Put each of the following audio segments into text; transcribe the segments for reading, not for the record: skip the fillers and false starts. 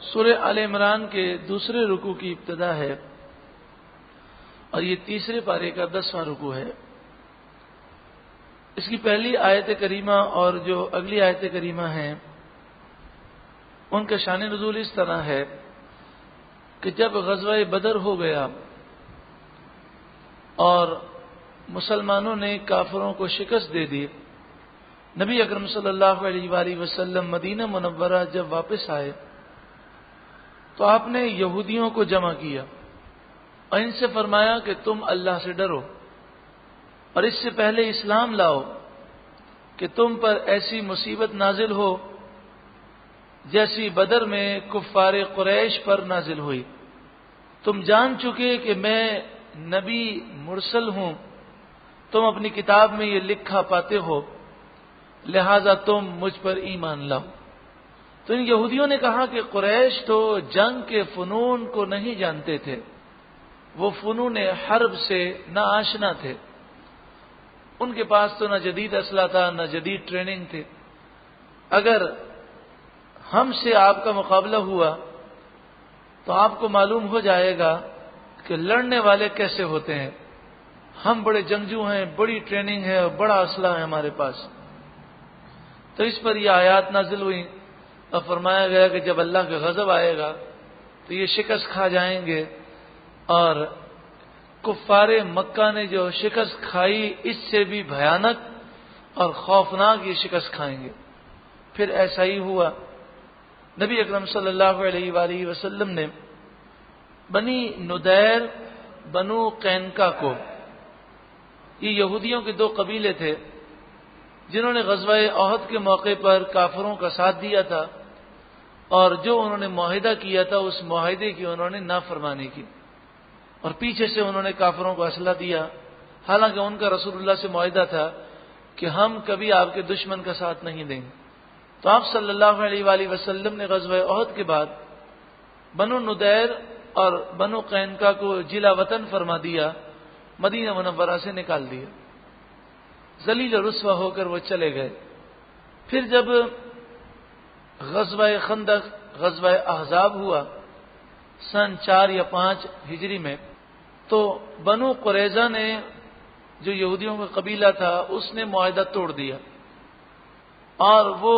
سورہ آل عمران کے دوسرے رکوع کی ابتدا ہے اور یہ تیسرے پارے کا 10واں رکوع ہے۔ اس کی پہلی آیت کریمہ اور جو اگلی آیت کریمہ ہیں ان کا شان نزول اس طرح ہے کہ جب غزوہ بدر ہو گیا اور مسلمانوں نے کافروں کو شکست دے دی، نبی اکرم صلی اللہ علیہ وآلہ وسلم مدینہ منورہ جب واپس آئے تو آپ نے یہودیوں کو جمع کیا اور ان سے فرمایا کہ تم اللہ سے ڈرو اور اس سے پہلے اسلام لاؤ کہ تم پر ایسی مصیبت نازل ہو جیسی بدر میں کفار قریش پر نازل ہوئی۔ تم جان چکے کہ میں نبی مرسل ہوں، تم اپنی کتاب میں یہ لکھا پاتے ہو، لہذا تم مجھ پر ایمان لاؤ۔ تو ان یہودیوں نے کہا کہ قریش تو جنگ کے فنون کو نہیں جانتے تھے، وہ فنون حرب سے نہ آشنا تھے، ان کے پاس تو نہ جدید اسلحہ تھا نہ جدید ٹریننگ تھے، اگر ہم سے آپ کا مقابلہ ہوا تو آپ کو معلوم ہو جائے گا کہ لڑنے والے کیسے ہوتے ہیں، ہم بڑے جنگجو ہیں، بڑی ٹریننگ ہے اور بڑا اسلحہ ہے ہمارے پاس۔ تو اس پر یہ آیات نازل ہوئی اور فرمایا گیا کہ جب اللہ کا غضب آئے گا تو یہ شکست کھا جائیں گے، اور کفار مکہ نے جو شکست کھائی اس سے بھی بھیانک اور خوفناک یہ شکست کھائیں گے۔ پھر ایسا ہی ہوا، نبی اکرم صلی اللہ علیہ وآلہ وسلم نے بنی ندیر بنو قینقاع کو، یہ یہودیوں کے 2 قبیلے تھے جنہوں نے غزوہ احد کے موقع پر کافروں کا ساتھ دیا تھا اور جو انہوں نے معاہدہ کیا تھا اس معاہدے کی انہوں نے نافرمانی کی اور پیچھے سے انہوں نے کافروں کو اسلحہ دیا، حالانکہ ان کا رسول اللہ سے معاہدہ تھا کہ ہم کبھی آپ کے دشمن کا ساتھ نہیں دیں گے۔ تو آپ صلی اللہ علیہ وآلہ وسلم نے غزوہ احد کے بعد بنو ندیر اور بنو قینقاع کو جلا وطن فرما دیا، مدینہ منورہ سے نکال دیا، ذلیل و رسوا ہو کر وہ چلے گئے۔ پھر جب غزوہ خندق، غزوہ احزاب ہوا سن 4 یا 5 ہجری میں، تو بنو قریظہ نے جو یہودیوں کا قبیلہ تھا اس نے معاہدہ توڑ دیا اور وہ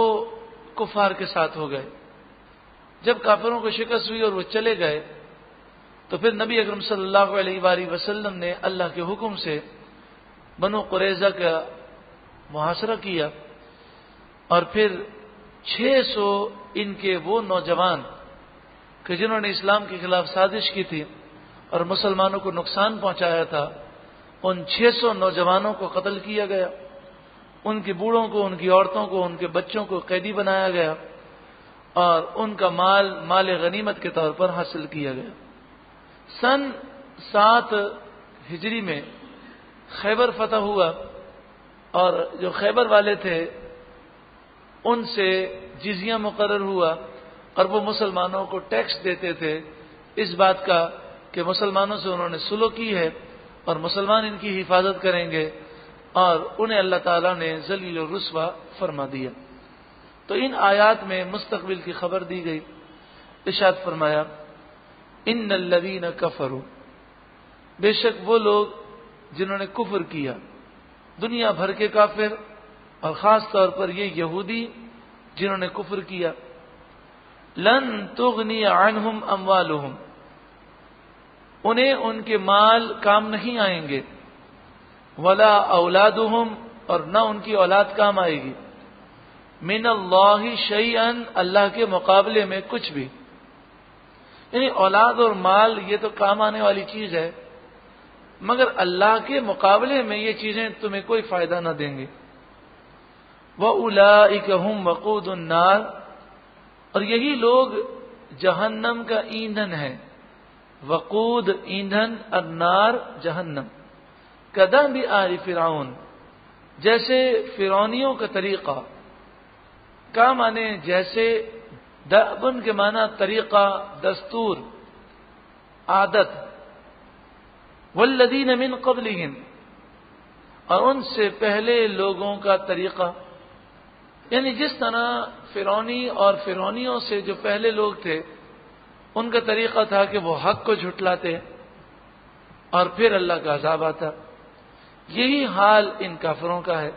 کفار کے ساتھ ہو گئے۔ جب کافروں کو شکست ہوئی اور وہ چلے گئے تو پھر نبی اکرم صلی اللہ علیہ وآلہ وسلم نے اللہ کے حکم سے بنو قریظہ کا محاصرہ کیا اور پھر 600 ان کے وہ نوجوان کہ جنہوں نے اسلام کے خلاف سازش کی تھی اور مسلمانوں کو نقصان پہنچایا تھا، ان 600 نوجوانوں کو قتل کیا گیا، ان کے بوڑھوں کو، ان کی عورتوں کو، ان کے بچوں کو قیدی بنایا گیا اور ان کا مال غنیمت کے طور پر حاصل کیا گیا۔ سن 7 ہجری میں خیبر فتح ہوا اور جو خیبر والے تھے ان سے جزیہ مقرر ہوا اور وہ مسلمانوں کو ٹیکس دیتے تھے اس بات کا کہ مسلمانوں سے انہوں نے صلح کی ہے اور مسلمان ان کی حفاظت کریں گے، اور انہیں اللہ تعالیٰ نے ذلیل و رسوا فرما دیا۔ تو ان آیات میں مستقبل کی خبر دی گئی، ارشاد فرمایا ان الذین کفروا، بے شک وہ لوگ جنہوں نے کفر کیا، دنیا بھر کے کافر اور خاص طور پر یہ یہودی جنہوں نے کفر کیا، لن تغنی عنہم اموالہم، انہیں ان کے مال کام نہیں آئیں گے، ولا اولادہم، اور نہ ان کی اولاد کام آئے گی، من اللہ شیئا، اللہ کے مقابلے میں کچھ بھی، یعنی اولاد اور مال یہ تو کام آنے والی چیز ہے مگر اللہ کے مقابلے میں یہ چیزیں تمہیں کوئی فائدہ نہ دیں گے۔ وَأُولَئِكَ هُمْ وَقُودُ النَّارِ، اور یہی لوگ جہنم کا ایندھن ہے، وقود ایندھن، النار جہنم، کدأب آل فرعون، جیسے فرعونیوں کا طریقہ، کا معنی جیسے، دأبن کے معنی طریقہ، دستور، عادت، والذین من قبلہم، اور ان سے پہلے لوگوں کا طریقہ، یعنی جس طرح فرعونی اور فرعونیوں سے جو پہلے لوگ تھے ان کا طریقہ تھا کہ وہ حق کو جھٹلاتے اور پھر اللہ کا عذاب آتا. یہی حال ان کافروں کا ہے.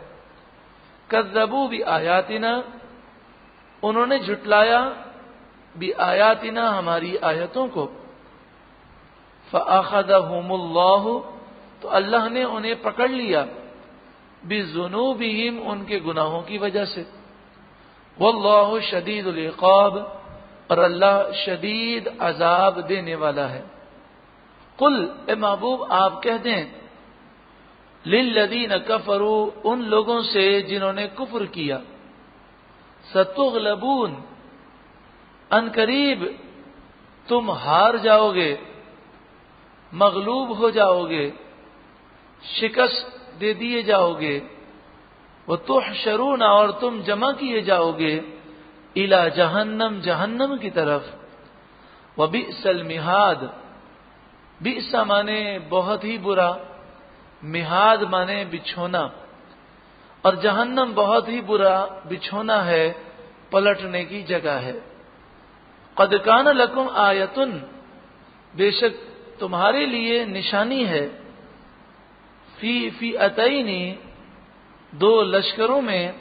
کذبوا بآیاتنا، انہوں نے جھٹلایا بآیاتنا، ہماری آیتوں کو. فأخذهم اللہ، تو اللہ نے انہیں پکڑ لیا. بذنوبہم، ان کے گناہوں کی وجہ سے. واللہ شدید العقاب، اور اللہ شدید عذاب دینے والا ہے. قل، اے محبوب آپ کہہ دیں، للذین کفروا، ان لوگوں سے جنہوں نے کفر کیا، ستغلبون، ان قریب تم ہار جاؤ گے، مغلوب ہو جاؤ گے، شکست دے دیے جاؤ گے. وتحشرون، اور تم جمع کیے جاؤ گے، الی جہنم، جہنم کی طرف. وبئس المہاد، بئس مانے بہت ہی برا، مہاد مانے بچھونا، اور جہنم بہت ہی برا بچھونا ہے، پلٹنے کی جگہ ہے. قد کان لکم آیتن، بے شک تمہارے لیے نشانی ہے، فی فئتین، دو لشکروں میں،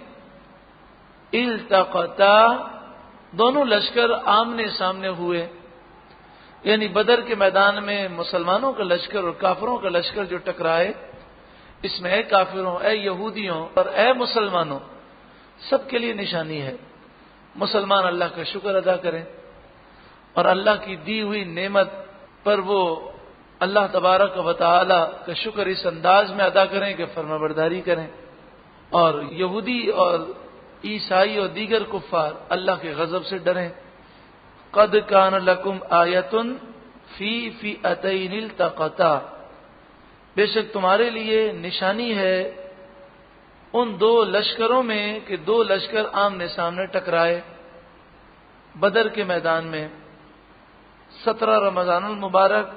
التقطا، دونوں لشکر آمنے سامنے ہوئے. یعنی بدر کے میدان میں مسلمانوں کا لشکر اور کافروں کا لشکر جو ٹکرائے، اس میں اے کافروں، اے یہودیوں اور اے مسلمانوں، سب کے لیے نشانی ہے. مسلمان اللہ کا شکر ادا کریں اور اللہ کی دی ہوئی نعمت پر وہ اللہ تبارک و تعالی کا شکر اس انداز میں ادا کریں کہ فرما برداری کریں، اور یہودی اور عیسائی اور دیگر کفار اللہ کے غضب سے ڈریں. قد کان لکم آیتن فی فئتین التقطا، بے شک تمہارے لیے نشانی ہے ان دو لشکروں میں کہ دو لشکر آمنے سامنے ٹکرائے بدر کے میدان میں. 17 رمضان المبارک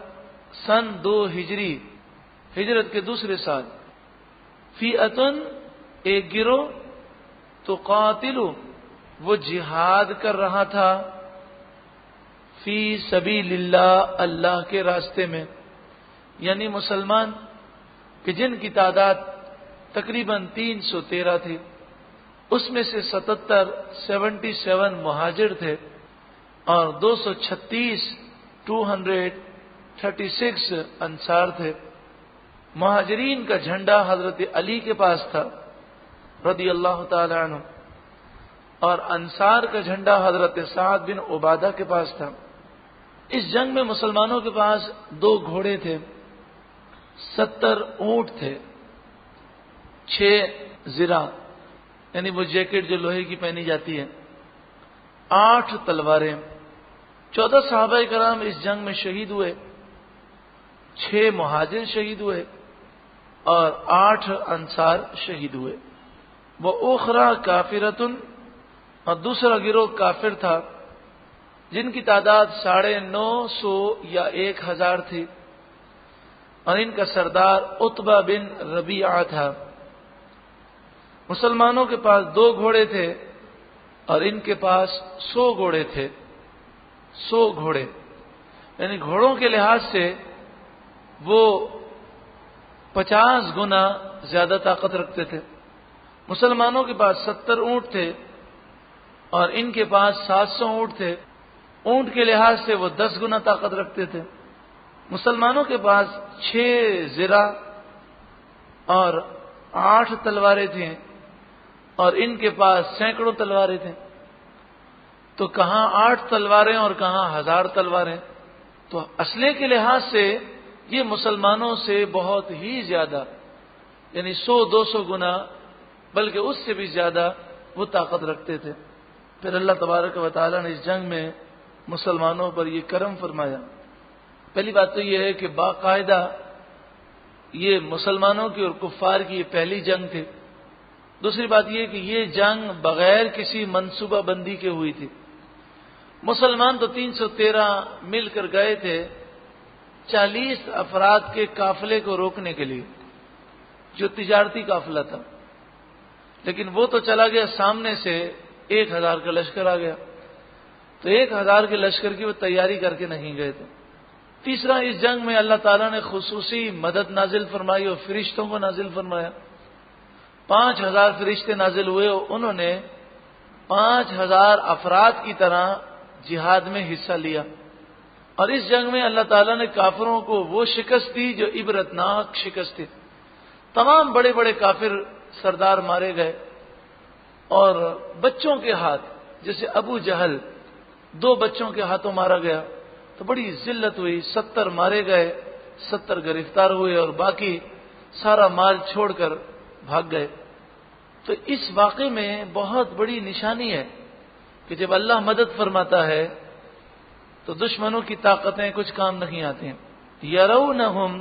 سن 2 ہجری، ہجرت کے دوسرے سال. فئتن، ایک گروہ، تو قاتلو، وہ جہاد کر رہا تھا، فی سبیل اللہ، اللہ کے راستے میں. یعنی مسلمان کہ جن کی تعداد تقریباً 313 تھی، اس میں سے 77 مہاجر تھے اور 236 انصار تھے. مہاجرین کا جھنڈا حضرت علی کے پاس تھا رضی اللہ تعالی عنہ، اور انصار کا جھنڈا حضرت سعد بن عبادہ کے پاس تھا. اس جنگ میں مسلمانوں کے پاس 2 گھوڑے تھے، 70 اونٹ تھے، 6 زرہ یعنی وہ جیکٹ جو لوہے کی پہنی جاتی ہے، 8 تلواریں. 14 صحابہ کرام اس جنگ میں شہید ہوئے، 6 مہاجر شہید ہوئے اور 8 انصار شہید ہوئے. وہ اخرى کافرتن، اور دوسرا گروہ کافر تھا جن کی تعداد 950 یا 1000 تھی، اور ان کا سردار عتبہ بن ربیعہ تھا. مسلمانوں کے پاس 2 گھوڑے تھے اور ان کے پاس 100 گھوڑے تھے. 100 گھوڑے یعنی گھوڑوں کے لحاظ سے وہ 50 گنا زیادہ طاقت رکھتے تھے. مسلمانوں کے پاس 70 اونٹ تھے اور ان کے پاس 700 اونٹ تھے. اونٹ کے لحاظ سے وہ 10 گنا طاقت رکھتے تھے. مسلمانوں کے پاس 6 زرہ اور 8 تلواریں تھیں اور ان کے پاس سینکڑوں تلواریں تھیں. تو کہاں 8 تلواریں اور کہاں 1000 تلواریں. تو اسلحے کے لحاظ سے یہ مسلمانوں سے بہت ہی زیادہ، یعنی 100-200 گنا بلکہ اس سے بھی زیادہ وہ طاقت رکھتے تھے. پھر اللہ تبارک و تعالیٰ نے اس جنگ میں مسلمانوں پر یہ کرم فرمایا. پہلی بات تو یہ ہے کہ باقاعدہ یہ مسلمانوں کی اور کفار کی یہ پہلی جنگ تھی. دوسری بات یہ کہ یہ جنگ بغیر کسی منصوبہ بندی کے ہوئی تھی. مسلمان تو 313 مل کر گئے تھے 40 افراد کے قافلے کو روکنے کے لیے، جو تجارتی قافلہ تھا، لیکن وہ تو چلا گیا، سامنے سے 1000 کا لشکر آ گیا. تو تو 1000 کے لشکر کی وہ تیاری کر کے نہیں گئے تھے۔ تیسرا، اس جنگ میں اللہ تعالیٰ نے خصوصی مدد نازل فرمائی اور فرشتوں کو نازل فرمایا۔ 5000 فرشتے نازل ہوئے اور انہوں نے 5000 افراد کی طرح جہاد میں حصہ لیا، اور اس جنگ میں اللہ تعالیٰ نے کافروں کو وہ شکست دی جو عبرتناک شکست تھی۔ تمام بڑے بڑے کافر سردار مارے گئے، اور بچوں کے ہاتھ، جیسے ابو جہل 2 بچوں کے ہاتھوں مارا گیا تو بڑی ذلت ہوئی، 70 مارے گئے، 70 گرفتار ہوئے اور باقی سارا مال چھوڑ کر بھاگ گئے۔ تو اس واقعے میں بہت بڑی نشانی ہے کہ جب اللہ مدد فرماتا ہے تو دشمنوں کی طاقتیں کچھ کام نہیں آتی ہیں۔ یرونہم،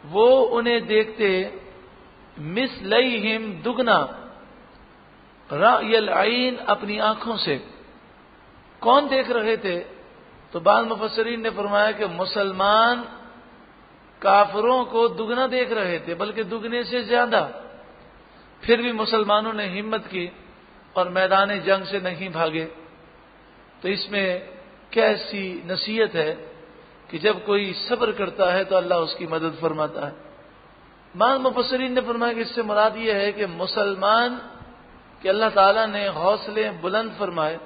وہ انہیں دیکھتے، مثلیہم، دگنا، رأی العین، اپنی آنکھوں سے۔ کون دیکھ رہے تھے؟ تو بعض مفسرین نے فرمایا کہ مسلمان کافروں کو دگنا دیکھ رہے تھے، بلکہ دگنے سے زیادہ۔ پھر بھی مسلمانوں نے ہمت کی اور میدان جنگ سے نہیں بھاگے۔ تو اس میں کیسی نصیحت ہے کہ جب کوئی صبر کرتا ہے تو اللہ اس کی مدد فرماتا ہے۔ بعض مفسرین نے فرمایا کہ اس سے مراد یہ ہے کہ مسلمان کہ اللہ تعالیٰ نے حوصلے بلند فرمائے،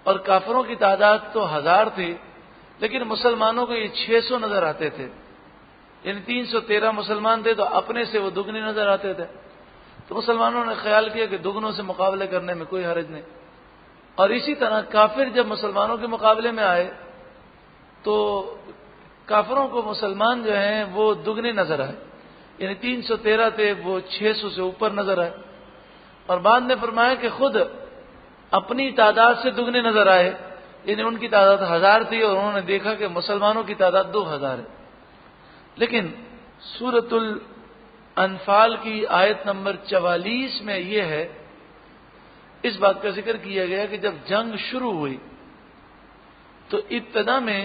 اور کافروں کی تعداد تو 1000 تھی، لیکن مسلمانوں کو یہ 600 نظر آتے تھے، یعنی 313 مسلمان تھے تو اپنے سے وہ دگنے نظر آتے تھے۔ تو مسلمانوں نے خیال کیا کہ دگنوں سے مقابلے کرنے میں کوئی حرج نہیں، اور اسی طرح کافر جب مسلمانوں کے مقابلے میں آئے تو کافروں کو مسلمان جو ہیں وہ دگنے نظر آئے، یعنی 313 تھے وہ 600 سے اوپر نظر آئے۔ اور بعد نے فرمایا کہ خود اپنی تعداد سے دگنے نظر آئے، یعنی ان کی تعداد 1000 تھی اور انہوں نے دیکھا کہ مسلمانوں کی تعداد 2000 ہے۔ لیکن سورۃ الانفال کی آیت نمبر 44 میں یہ ہے، اس بات کا ذکر کیا گیا کہ جب جنگ شروع ہوئی تو ابتدا میں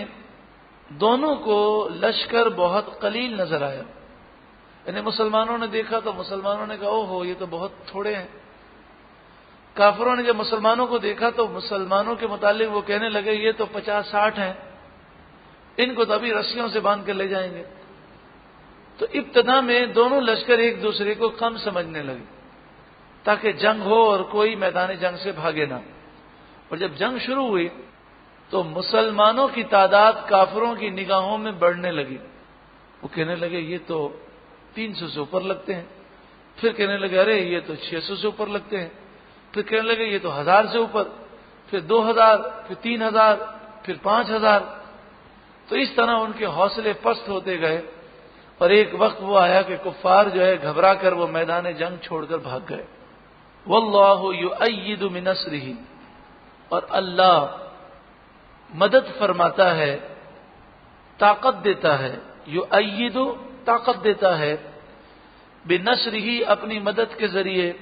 دونوں کو لشکر بہت قلیل نظر آیا، یعنی مسلمانوں نے دیکھا تو مسلمانوں نے کہا اوہو یہ تو بہت تھوڑے ہیں۔ کافروں نے جب مسلمانوں کو دیکھا تو مسلمانوں کے متعلق وہ کہنے لگے یہ تو 50-60 ہیں، ان کو تو ابھی رسیوں سے باندھ کر لے جائیں گے۔ تو ابتدا میں دونوں لشکر ایک دوسرے کو کم سمجھنے لگے تاکہ جنگ ہو اور کوئی میدان جنگ سے بھاگے نہ۔ اور جب جنگ شروع ہوئی تو مسلمانوں کی تعداد کافروں کی نگاہوں میں بڑھنے لگی، وہ کہنے لگے یہ تو 300 سے اوپر لگتے ہیں، پھر کہنے لگے ارے یہ تو 600 سے اوپر لگتے ہیں، پھر کہنے لگے یہ تو 1000 سے اوپر، پھر 2000، پھر 3000، پھر 5000۔ تو اس طرح ان کے حوصلے پست ہوتے گئے، اور ایک وقت وہ آیا کہ کفار جو ہے گھبرا کر وہ میدان جنگ چھوڑ کر بھاگ گئے۔ واللہ یؤید بنصرہ، اور اللہ مدد فرماتا ہے، طاقت دیتا ہے، یؤید طاقت دیتا ہے، بنصرہ اپنی مدد کے ذریعے،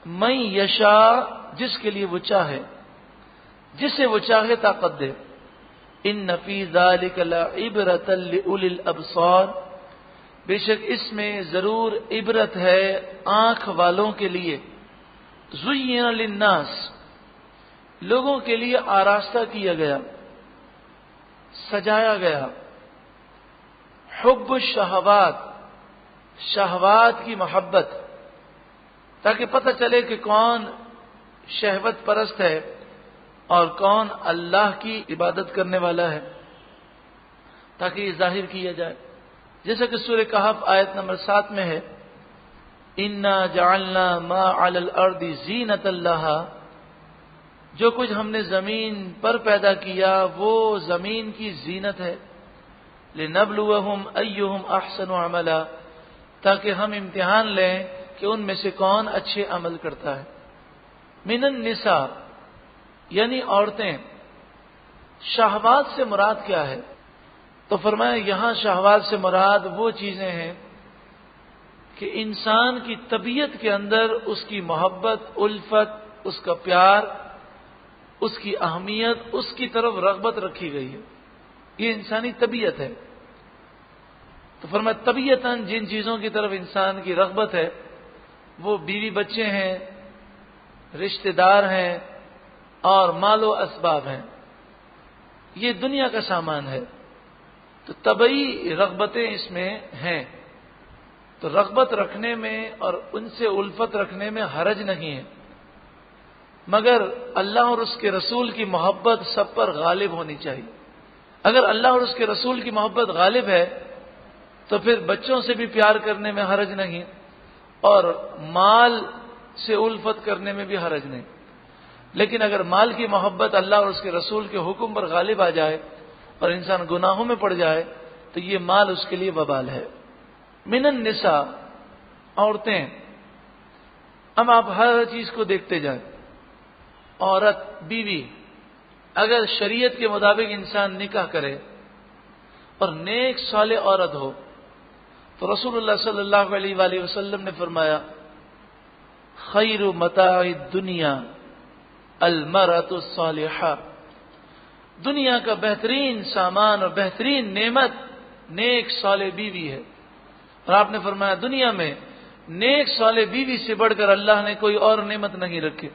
من یشاء جس کے لیے وہ چاہے، جسے وہ چاہے طاقت دے۔ ان فی ذلک لعبرۃ لأولی الابصار، بے شک اس میں ضرور عبرت ہے آنکھ والوں کے لیے۔ زین للناس، لوگوں کے لیے آراستہ کیا گیا، سجایا گیا، حب الشہوات، شہوات کی محبت، تاکہ پتہ چلے کہ کون شہوت پرست ہے اور کون اللہ کی عبادت کرنے والا ہے، تاکہ یہ ظاہر کیا جائے۔ جیسا کہ سورہ کہف آیت نمبر 7 میں ہے، انا جعلنا ما علی الارض زینۃ لہا، جو کچھ ہم نے زمین پر پیدا کیا وہ زمین کی زینت ہے، لنبلوہم ایہم احسن عملا، تاکہ ہم امتحان لیں کہ ان میں سے کون اچھے عمل کرتا ہے۔ من النساء، یعنی عورتیں۔ شہوات سے مراد کیا ہے؟ تو فرمایا یہاں شہوات سے مراد وہ چیزیں ہیں کہ انسان کی طبیعت کے اندر اس کی محبت، الفت، اس کا پیار، اس کی اہمیت، اس کی طرف رغبت رکھی گئی ہے، یہ انسانی طبیعت ہے۔ تو فرمایا طبیعتاً جن چیزوں کی طرف انسان کی رغبت ہے وہ بیوی بچے ہیں، رشتہ دار ہیں، اور مال و اسباب ہیں، یہ دنیا کا سامان ہے، تو طبعی رغبتیں اس میں ہیں، تو رغبت رکھنے میں اور ان سے الفت رکھنے میں حرج نہیں ہے، مگر اللہ اور اس کے رسول کی محبت سب پر غالب ہونی چاہیے۔ اگر اللہ اور اس کے رسول کی محبت غالب ہے تو پھر بچوں سے بھی پیار کرنے میں حرج نہیں اور مال سے الفت کرنے میں بھی حرج نہیں، لیکن اگر مال کی محبت اللہ اور اس کے رسول کے حکم پر غالب آ جائے اور انسان گناہوں میں پڑ جائے تو یہ مال اس کے لیے وبال ہے۔ من النساء، عورتیں، اب آپ ہر چیز کو دیکھتے جائیں، عورت، بیوی، اگر شریعت کے مطابق انسان نکاح کرے اور نیک صالح عورت ہو تو رسول اللہ صلی اللہ علیہ وآلہ وسلم نے فرمایا خیر متاع الدنیا المرأة الصالحہ، دنیا کا بہترین سامان اور بہترین نعمت نیک صالح بیوی ہے، اور آپ نے فرمایا دنیا میں نیک صالح بیوی سے بڑھ کر اللہ نے کوئی اور نعمت نہیں رکھی۔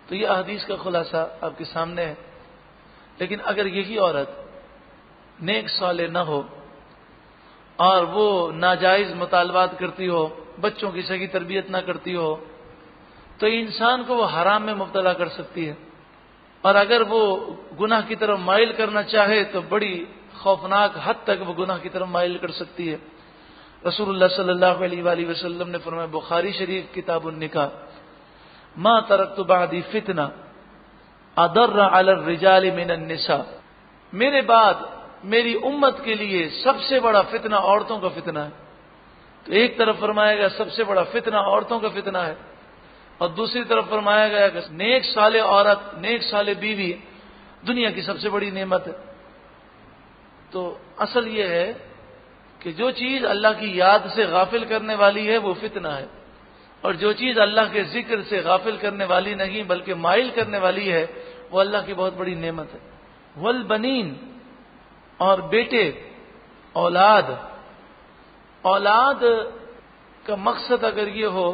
تو یہ احادیث کا خلاصہ آپ کے سامنے ہے، لیکن اگر یہی عورت نیک صالح نہ ہو اور وہ ناجائز مطالبات کرتی ہو، بچوں کی صحیح تربیت نہ کرتی ہو، تو انسان کو وہ حرام میں مبتلا کر سکتی ہے، اور اگر وہ گناہ کی طرف مائل کرنا چاہے تو بڑی خوفناک حد تک وہ گناہ کی طرف مائل کر سکتی ہے۔ رسول اللہ صلی اللہ علیہ وآلہ وسلم نے فرمایا، بخاری شریف کتاب النکاح، ما ترکت بعدی فتنہ اضر علی الرجال من النساء، میرے بعد میری امت کے لیے سب سے بڑا فتنہ عورتوں کا فتنہ ہے۔ تو ایک طرف فرمایا گیا سب سے بڑا فتنہ عورتوں کا فتنہ ہے، اور دوسری طرف فرمایا گیا کہ نیک صالح عورت، نیک صالح بیوی دنیا کی سب سے بڑی نعمت ہے۔ تو اصل یہ ہے کہ جو چیز اللہ کی یاد سے غافل کرنے والی ہے وہ فتنہ ہے، اور جو چیز اللہ کے ذکر سے غافل کرنے والی نہیں بلکہ مائل کرنے والی ہے وہ اللہ کی بہت بڑی نعمت ہے۔ والبنین، اور بیٹے، اولاد، اولاد کا مقصد اگر یہ ہو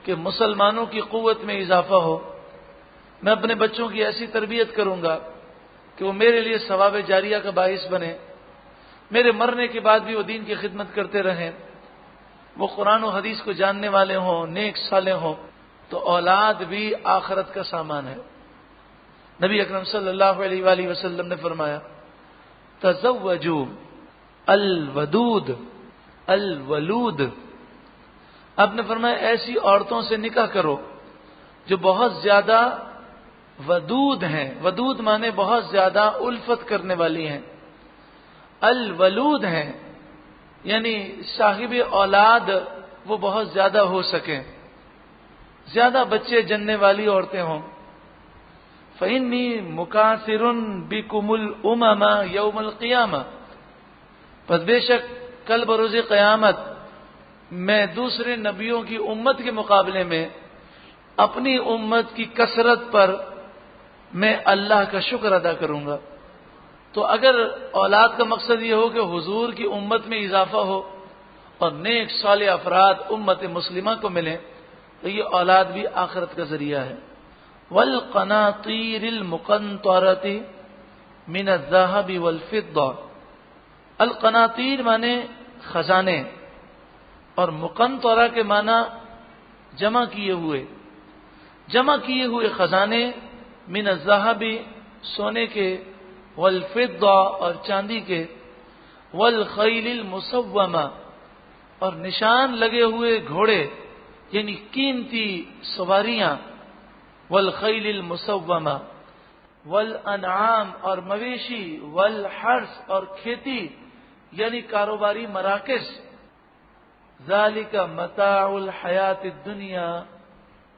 کہ مسلمانوں کی قوت میں اضافہ ہو، میں اپنے بچوں کی ایسی تربیت کروں گا کہ وہ میرے لیے ثواب جاریہ کا باعث بنے، میرے مرنے کے بعد بھی وہ دین کی خدمت کرتے رہیں، وہ قرآن و حدیث کو جاننے والے ہوں، نیک صالح ہوں، تو اولاد بھی آخرت کا سامان ہے۔ نبی اکرم صلی اللہ علیہ وآلہ وسلم نے فرمایا تزوجوا الودود الولود، آپ نے فرمایا ایسی عورتوں سے نکاح کرو جو بہت زیادہ ودود ہیں، ودود مانے بہت زیادہ الفت کرنے والی ہیں، الولود ہیں یعنی صاحب اولاد وہ بہت زیادہ ہو سکیں، زیادہ بچے جننے والی عورتیں ہوں۔ فإنی مکاثر بکم الامم یوم القیامہ، پس بے شک کل بروز قیامت میں دوسرے نبیوں کی امت کے مقابلے میں اپنی امت کی کثرت پر میں اللہ کا شکر ادا کروں گا۔ تو اگر اولاد کا مقصد یہ ہو کہ حضور کی امت میں اضافہ ہو اور نیک صالح افراد امت مسلمہ کو ملیں تو یہ اولاد بھی آخرت کا ذریعہ ہے۔ والقناطیر المقنطرۃ من الذهب والفضہ، القناطیر مانے خزانے اور مقنطرہ کے معنی جمع کیے ہوئے خزانے، من الذهب سونے کے، والفضہ اور چاندی کے، والخیل المسومہ اور نشان لگے ہوئے گھوڑے یعنی قیمتی سواریاں، والخیل المسومہ، والانعام اور مویشی، والحرث اور کھیتی یعنی کاروباری مراکز، ذالک متاع الحیات الدنیا،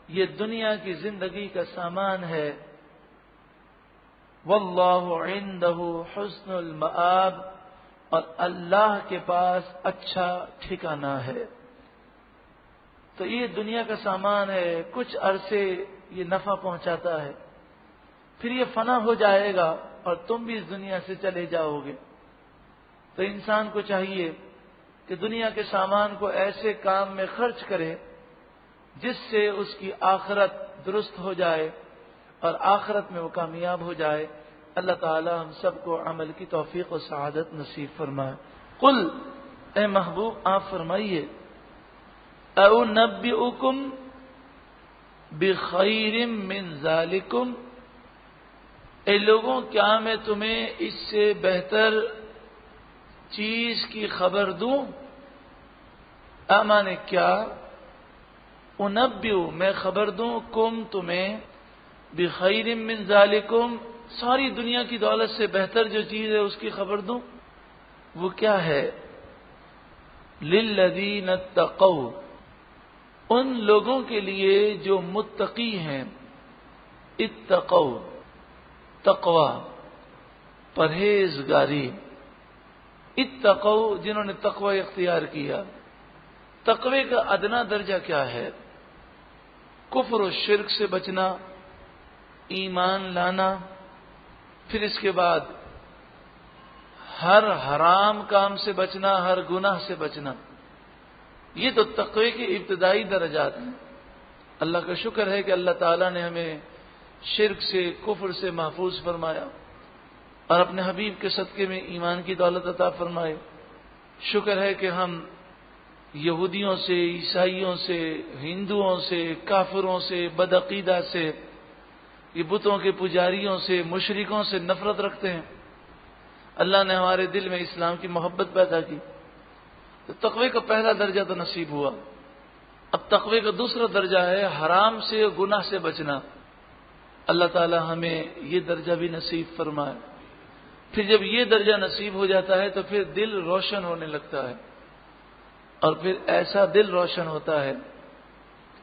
یہ دنیا کی زندگی کا سامان ہے، واللہ عندہ حسن المآب، اور اللہ کے پاس اچھا ٹھکانہ ہے۔ تو یہ دنیا کا سامان ہے، کچھ عرصے یہ نفع پہنچاتا ہے، پھر یہ فنا ہو جائے گا اور تم بھی اس دنیا سے چلے جاؤ گے۔ تو انسان کو چاہیے کہ دنیا کے سامان کو ایسے کام میں خرچ کرے جس سے اس کی آخرت درست ہو جائے اور آخرت میں وہ کامیاب ہو جائے۔ اللہ تعالی ہم سب کو عمل کی توفیق و سعادت نصیب فرمائے۔ قل، اے محبوب آپ فرمائیے، اُنَبِّئُکُم بِخَیْرٍ مِّن ذَلِکُم، اے لوگوں کیا میں تمہیں اس سے بہتر چیز کی خبر دوں؟ مانے کیا، انبئ میں خبر دوں، کم تمہیں، بخیر من ذالکم ساری دنیا کی دولت سے بہتر جو چیز ہے اس کی خبر دوں؟ وہ کیا ہے؟ للذین اتقوا، ان لوگوں کے لیے جو متقی ہیں، اتقوا تقوی پرہیزگاری، اتقوا جنہوں نے تقوی اختیار کیا۔ تقوی کا ادنا درجہ کیا ہے؟ کفر و شرک سے بچنا، ایمان لانا، پھر اس کے بعد ہر حرام کام سے بچنا، ہر گناہ سے بچنا۔ یہ تو تقوی کے ابتدائی درجات ہیں۔ اللہ کا شکر ہے کہ اللہ تعالیٰ نے ہمیں شرک سے، کفر سے محفوظ فرمایا اور اپنے حبیب کے صدقے میں ایمان کی دولت عطا فرمائے۔ شکر ہے کہ ہم یہودیوں سے، عیسائیوں سے، ہندوؤں سے، کافروں سے، بدعقیدہ سے، یہ بتوں کے پجاریوں سے، مشرکوں سے نفرت رکھتے ہیں۔ اللہ نے ہمارے دل میں اسلام کی محبت پیدا کی، تو تقوی کا پہلا درجہ تو نصیب ہوا۔ اب تقوی کا دوسرا درجہ ہے حرام سے اور گناہ سے بچنا۔ اللہ تعالی ہمیں یہ درجہ بھی نصیب فرمائے۔ پھر جب یہ درجہ نصیب ہو جاتا ہے تو پھر دل روشن ہونے لگتا ہے، اور پھر ایسا دل روشن ہوتا ہے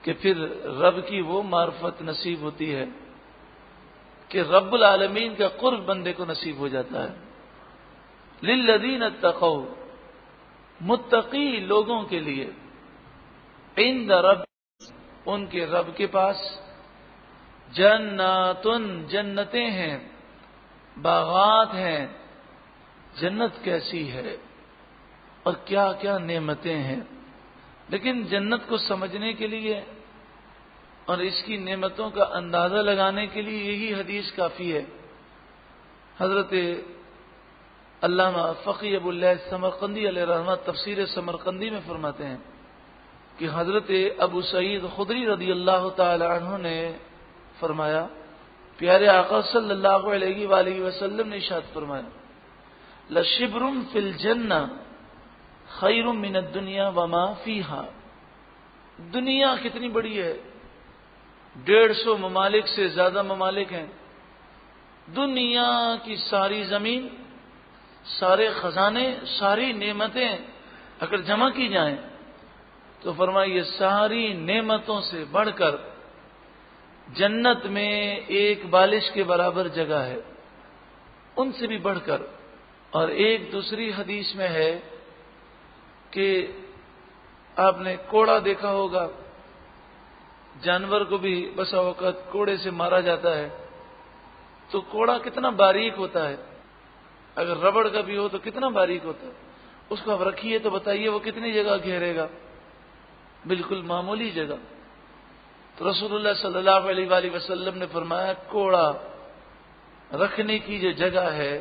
کہ پھر رب کی وہ معرفت نصیب ہوتی ہے کہ رب العالمین کا قرب بندے کو نصیب ہو جاتا ہے۔ للذین اتقوا، متقی لوگوں کے لیے، عند رب، ان کے رب کے پاس، جنات جنتیں ہیں، باغات ہیں۔ جنت کیسی ہے اور کیا کیا نعمتیں ہیں، لیکن جنت کو سمجھنے کے لیے اور اس کی نعمتوں کا اندازہ لگانے کے لیے یہی حدیث کافی ہے۔ حضرت علامہ فقی ابو اللہ سمرقندی علیہ رحمۃ تفسیر سمرقندی میں فرماتے ہیں کہ حضرت ابو سعید خدری رضی اللہ تعالی عنہ نے فرمایا، پیارے آقا صلی اللہ علیہ وآلہ وسلم نے ارشاد فرمایا، لشبر فی الجنہ خیر من الدنیا وما فیہا۔ دنیا کتنی بڑی ہے، 150 ممالک سے زیادہ ممالک ہیں۔ دنیا کی ساری زمین، سارے خزانے، ساری نعمتیں اگر جمع کی جائیں تو فرمائیے ساری نعمتوں سے بڑھ کر جنت میں ایک بالش کے برابر جگہ ہے، ان سے بھی بڑھ کر۔ اور ایک دوسری حدیث میں ہے کہ آپ نے کوڑا دیکھا ہوگا، جانور کو بھی بسا اوقات کوڑے سے مارا جاتا ہے، تو کوڑا کتنا باریک ہوتا ہے، اگر ربڑ کا بھی ہو تو کتنا باریک ہوتا ہے، اس کو آپ رکھیے تو بتائیے وہ کتنی جگہ گھیرے گا، بالکل معمولی جگہ۔ تو رسول اللہ صلی اللہ علیہ وآلہ وسلم نے فرمایا کوڑا رکھنے کی جو جگہ ہے،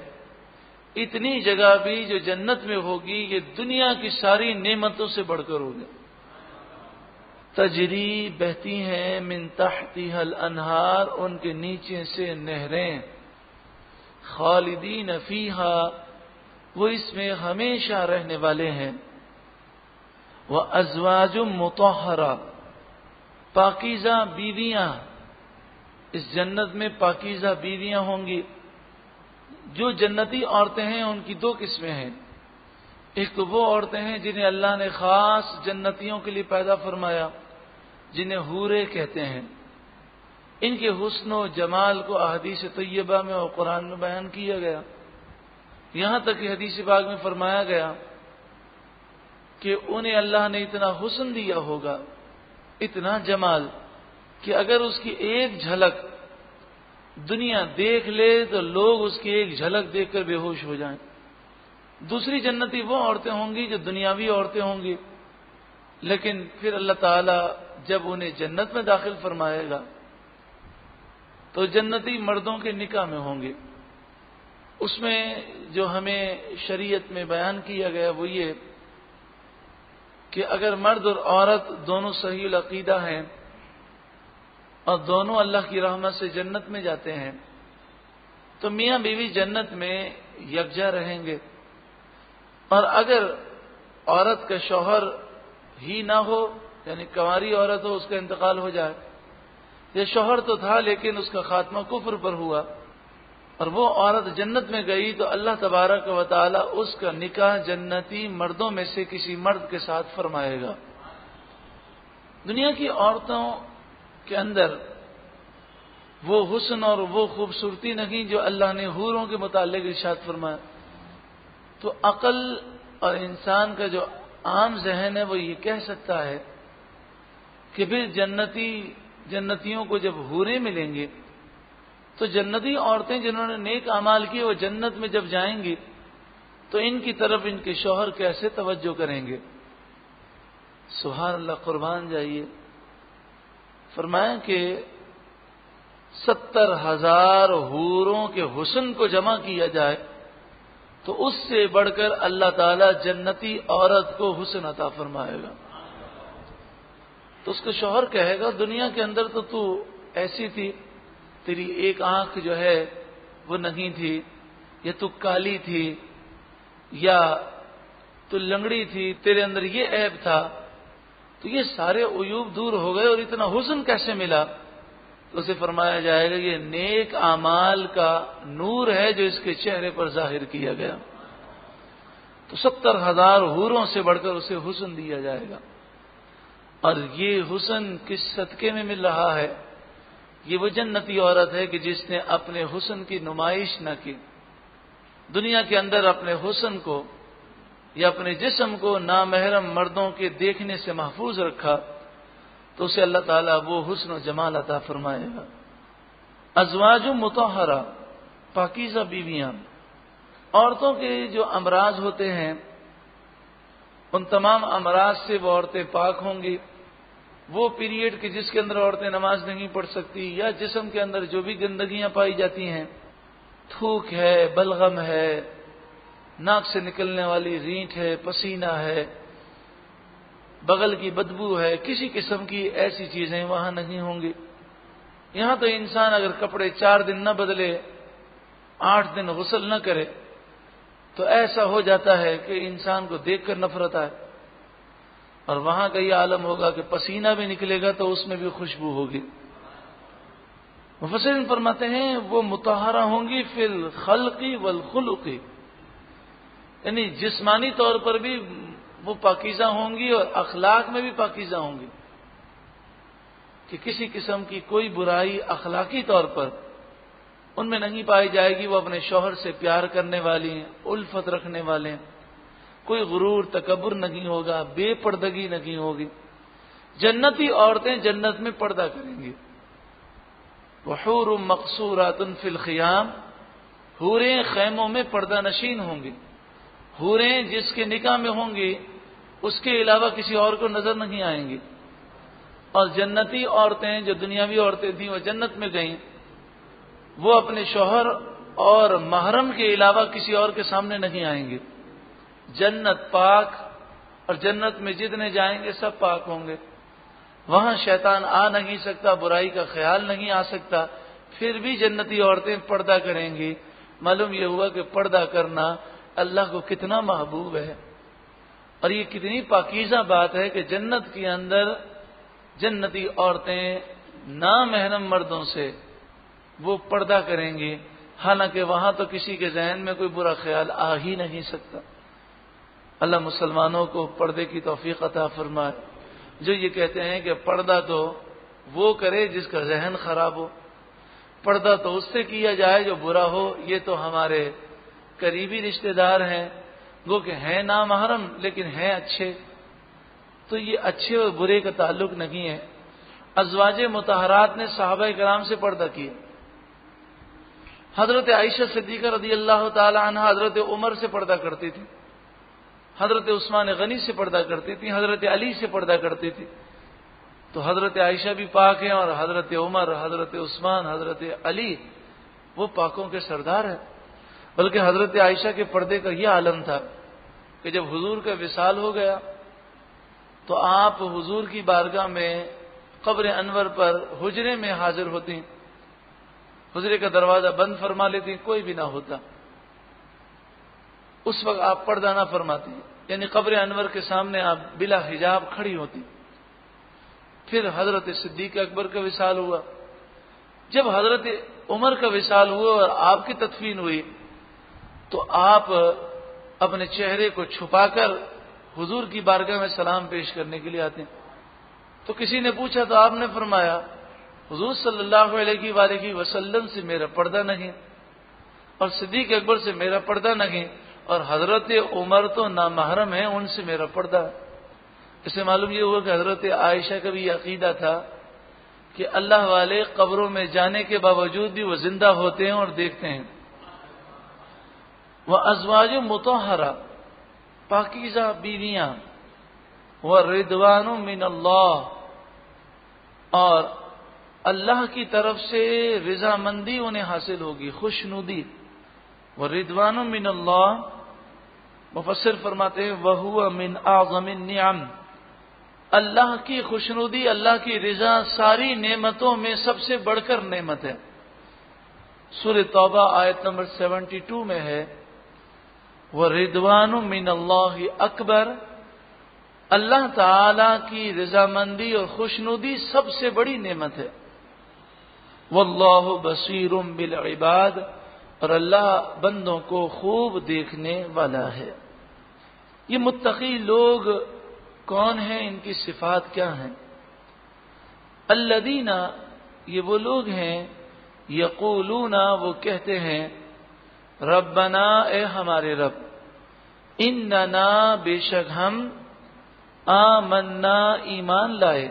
اتنی جگہ بھی جو جنت میں ہوگی یہ دنیا کی ساری نعمتوں سے بڑھ کر ہوگی۔ تجری بہتی ہیں من تحتها الانہار، ان کے نیچے سے نہریں، خالدین فیہا، وہ اس میں ہمیشہ رہنے والے ہیں، وازواج مطہرہ، پاکیزہ بیویاں، اس جنت میں پاکیزہ بیویاں ہوں گی۔ جو جنتی عورتیں ہیں ان کی 2 قسمیں ہیں، ایک تو وہ عورتیں ہیں جنہیں اللہ نے خاص جنتیوں کے لیے پیدا فرمایا، جنہیں حوریں کہتے ہیں۔ ان کے حسن و جمال کو احادیث طیبہ میں اور قرآن میں بیان کیا گیا، یہاں تک کہ حدیث پاک میں فرمایا گیا کہ انہیں اللہ نے اتنا حسن دیا ہوگا، اتنا جمال، کہ اگر اس کی ایک جھلک دنیا دیکھ لے تو لوگ اس کی ایک جھلک دیکھ کر بے ہوش ہو جائیں۔ دوسری جنتی وہ عورتیں ہوں گی جو دنیاوی عورتیں ہوں گی، لیکن پھر اللہ تعالی جب انہیں جنت میں داخل فرمائے گا تو جنتی مردوں کے نکاح میں ہوں گے۔ اس میں جو ہمیں شریعت میں بیان کیا گیا وہ یہ کہ اگر مرد اور عورت دونوں صحیح العقیدہ ہیں اور دونوں اللہ کی رحمت سے جنت میں جاتے ہیں تو میاں بیوی جنت میں یکجا رہیں گے۔ اور اگر عورت کا شوہر ہی نہ ہو، یعنی کنواری عورت ہو، اس کا انتقال ہو جائے، یہ شوہر تو تھا لیکن اس کا خاتمہ کفر پر ہوا اور وہ عورت جنت میں گئی، تو اللہ تبارک و تعالی اس کا نکاح جنتی مردوں میں سے کسی مرد کے ساتھ فرمائے گا۔ دنیا کی عورتوں کے اندر وہ حسن اور وہ خوبصورتی نہیں جو اللہ نے حوروں کے متعلق ارشاد فرمایا۔ تو عقل اور انسان کا جو عام ذہن ہے وہ یہ کہہ سکتا ہے کہ پھر جنتیوں کو جب حوریں ملیں گے تو جنتی عورتیں جنہوں نے نیک اعمال کیے وہ جنت میں جب جائیں گی تو ان کی طرف ان کے شوہر کیسے توجہ کریں گے؟ سبحان اللہ، قربان جائیے۔ فرمایا کہ 70,000 حوروں کے حسن کو جمع کیا جائے تو اس سے بڑھ کر اللہ تعالی جنتی عورت کو حسن عطا فرمائے گا۔ تو اس کا شوہر کہے گا دنیا کے اندر تو ایسی تھی، تیری ایک آنکھ جو ہے وہ نہیں تھی، یا تو کالی تھی، یا تو لنگڑی تھی، تیرے اندر یہ عیب تھا، تو یہ سارے عیوب دور ہو گئے اور اتنا حسن کیسے ملا؟ تو اسے فرمایا جائے گا یہ نیک اعمال کا نور ہے جو اس کے چہرے پر ظاہر کیا گیا۔ تو 70,000 حوروں سے بڑھ کر اسے حسن دیا جائے گا۔ اور یہ حسن کس صدقے میں مل رہا ہے؟ یہ وہ جنتی عورت ہے کہ جس نے اپنے حسن کی نمائش نہ کی، دنیا کے اندر اپنے حسن کو یا اپنے جسم کو نامحرم مردوں کے دیکھنے سے محفوظ رکھا، تو اسے اللہ تعالیٰ وہ حسن و جمال عطا فرمائے گا۔ ازواج مطہرہ، پاکیزہ بیویاں، عورتوں کے جو امراض ہوتے ہیں ان تمام امراض سے وہ عورتیں پاک ہوں گی۔ وہ پیریڈ کہ جس کے اندر عورتیں نماز نہیں پڑھ سکتی، یا جسم کے اندر جو بھی گندگیاں پائی جاتی ہیں، تھوک ہے، بلغم ہے، ناک سے نکلنے والی رینٹ ہے، پسینہ ہے، بغل کی بدبو ہے، کسی قسم کی ایسی چیزیں وہاں نہیں ہوں گی۔ یہاں تو انسان اگر کپڑے 4 دن نہ بدلے، 8 دن غسل نہ کرے تو ایسا ہو جاتا ہے کہ انسان کو دیکھ کر نفرت آئے، اور وہاں کا یہ عالم ہوگا کہ پسینہ بھی نکلے گا تو اس میں بھی خوشبو ہوگی۔ مفسرین فرماتے ہیں وہ مطہرہ ہوں گی فی الخلق والخلق، یعنی جسمانی طور پر بھی وہ پاکیزہ ہوں گی اور اخلاق میں بھی پاکیزہ ہوں گی، کہ کسی قسم کی کوئی برائی اخلاقی طور پر ان میں نہیں پائی جائے گی۔ وہ اپنے شوہر سے پیار کرنے والی ہیں، الفت رکھنے والے ہیں، کوئی غرور تکبر نہیں ہوگا، بے پردگی نہیں ہوگی۔ جنتی عورتیں جنت میں پردہ کریں گی۔ وحور مقصورات فی الخیام، حوریں خیموں میں پردہ نشین ہوں گی۔ حوریں جس کے نکاح میں ہوں گی اس کے علاوہ کسی اور کو نظر نہیں آئیں گی، اور جنتی عورتیں جو دنیاوی عورتیں تھیں وہ جنت میں گئیں، وہ اپنے شوہر اور محرم کے علاوہ کسی اور کے سامنے نہیں آئیں گے۔ جنت پاک، اور جنت میں جتنے جائیں گے سب پاک ہوں گے، وہاں شیطان آ نہیں سکتا، برائی کا خیال نہیں آ سکتا۔ پھر بھی جنتی عورتیں پردہ کریں گی۔ معلوم یہ ہوا کہ پردہ کرنا اللہ کو کتنا محبوب ہے، اور یہ کتنی پاکیزہ بات ہے کہ جنت کے اندر جنتی عورتیں نامحرم مردوں سے وہ پردہ کریں گی، حالانکہ وہاں تو کسی کے ذہن میں کوئی برا خیال آ ہی نہیں سکتا۔ اللہ مسلمانوں کو پردے کی توفیق عطا فرمائے۔ جو یہ کہتے ہیں کہ پردہ تو وہ کرے جس کا ذہن خراب ہو، پردہ تو اس سے کیا جائے جو برا ہو، یہ تو ہمارے قریبی رشتہ دار ہیں، گو کہ ہیں نامحرم لیکن ہیں اچھے، تو یہ اچھے اور برے کا تعلق نہیں ہے۔ ازواج مطہرات نے صحابہ کرام سے پردہ کیا۔ حضرت عائشہ صدیقہ رضی اللہ تعالی عنہ حضرت عمر سے پردہ کرتی تھی، حضرت عثمان غنی سے پردہ کرتی تھی، حضرت علی سے پردہ کرتی تھی، تو حضرت عائشہ بھی پاک ہیں، اور حضرت عمر، حضرت عثمان، حضرت علی وہ پاکوں کے سردار ہیں۔ بلکہ حضرت عائشہ کے پردے کا یہ عالم تھا کہ جب حضور کا وصال ہو گیا تو آپ حضور کی بارگاہ میں قبر انور پر حجرے میں حاضر ہوتی، حجرے کا دروازہ بند فرما لیتی، کوئی بھی نہ ہوتا۔ اس وقت آپ پردہ نہ فرماتی، یعنی قبر انور کے سامنے آپ بلا حجاب کھڑی ہوتی۔ پھر حضرت صدیق اکبر کا وصال ہوا۔ جب حضرت عمر کا وصال ہوا اور آپ کی تدفین ہوئی تو آپ اپنے چہرے کو چھپا کر حضور کی بارگاہ میں سلام پیش کرنے کے لیے آتے ہیں۔ تو کسی نے پوچھا تو آپ نے فرمایا حضور صلی اللہ علیہ وآلہ وسلم سے میرا پردہ نہیں، اور صدیق اکبر سے میرا پردہ نہیں، اور حضرت عمر تو نامحرم ہیں، ان سے میرا پردہ ہے۔ اس سے معلوم یہ ہوا کہ حضرت عائشہ کا بھی یہ عقیدہ تھا کہ اللہ والے قبروں میں جانے کے باوجود بھی وہ زندہ ہوتے ہیں اور دیکھتے ہیں۔ وہ ازواج مطہرہ، پاکیزہ بیویاں، وہ رضوان من اللہ، اور اللہ کی طرف سے رضامندی انہیں حاصل ہوگی، خوشنودی۔ وہ رضوان من اللہ، مفسر فرماتے ہیں وَهُوَ مِنْ أَعْظَمِ النِّعَمِ، اللہ کی خوشنودی، اللہ کی رضا ساری نعمتوں میں سب سے بڑھ کر نعمت ہے۔ سورہ توبہ آیت نمبر 72 میں ہے وَرِضْوَانٌ مِّنَ اللَّهِ اکبر، اللہ تعالی کی رضامندی اور خوشنودی سب سے بڑی نعمت ہے۔ وَاللَّهُ بَصِيرٌ بِالْعِبَادِ، اور اللہ بندوں کو خوب دیکھنے والا ہے۔ یہ متقی لوگ کون ہیں، ان کی صفات کیا ہیں؟ الذین، یہ وہ لوگ ہیں، یقولون، وہ کہتے ہیں، ربنا، اے ہمارے رب، اننا، بے شک ہم، آمنا، ایمان لائے،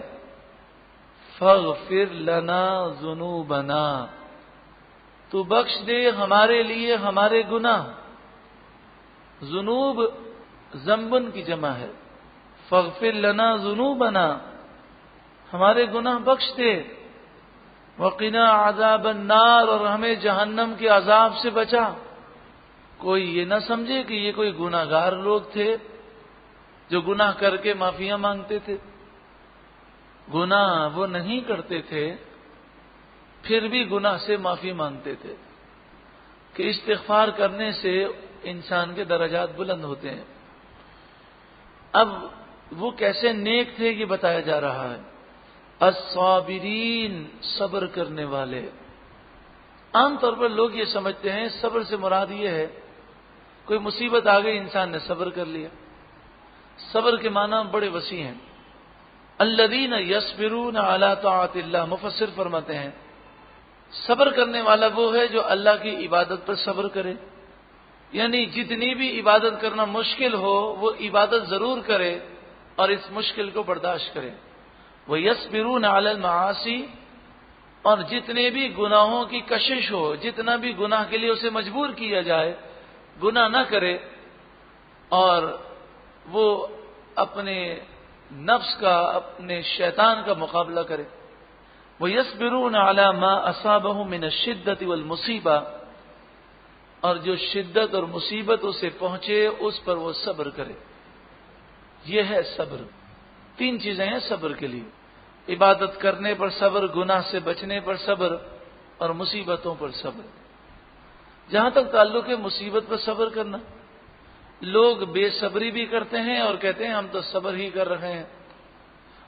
فاغفر لنا ذنوبنا، تو بخش دے ہمارے لیے ہمارے گناہ۔ ذنوب ذنبن کی جمع ہے، فاغفر لنا ذنوبنا، ہمارے گناہ بخش دے، وقنا عذاب النار، اور ہمیں جہنم کے عذاب سے بچا۔ کوئی یہ نہ سمجھے کہ یہ کوئی گناہ گار لوگ تھے جو گناہ کر کے معافیاں مانگتے تھے۔ گناہ وہ نہیں کرتے تھے، پھر بھی گناہ سے معافی مانگتے تھے کہ استغفار کرنے سے انسان کے درجات بلند ہوتے ہیں۔ اب وہ کیسے نیک تھے یہ بتایا جا رہا ہے۔ الصابرین، صبر کرنے والے۔ عام طور پر لوگ یہ سمجھتے ہیں صبر سے مراد یہ ہے کوئی مصیبت آ گئی انسان نے صبر کر لیا۔ صبر کے معنی بڑے وسیع ہیں۔ الذین یصبرون علی طاعت اللہ، مفسر فرماتے ہیں صبر کرنے والا وہ ہے جو اللہ کی عبادت پر صبر کرے، یعنی جتنی بھی عبادت کرنا مشکل ہو وہ عبادت ضرور کرے اور اس مشکل کو برداشت کرے۔ وَيَصْبِرُونَ عَلَى الْمَعَاصِي، اور جتنے بھی گناہوں کی کشش ہو، جتنا بھی گناہ کے لیے اسے مجبور کیا جائے، گناہ نہ کرے، اور وہ اپنے نفس کا، اپنے شیطان کا مقابلہ کرے۔ وَيَصْبِرُونَ عَلَى مَا أَصَابَهُم مِّنَ الشِّدَّةِ وَالْمُصِيبَةِ، اور جو شدت اور مصیبت اسے پہنچے اس پر وہ صبر کرے۔ یہ ہے صبر۔ تین چیزیں ہیں صبر کے لیے: عبادت کرنے پر صبر، گناہ سے بچنے پر صبر، اور مصیبتوں پر صبر۔ جہاں تک تعلق ہے مصیبت پر صبر کرنا، لوگ بے صبری بھی کرتے ہیں اور کہتے ہیں ہم تو صبر ہی کر رہے ہیں،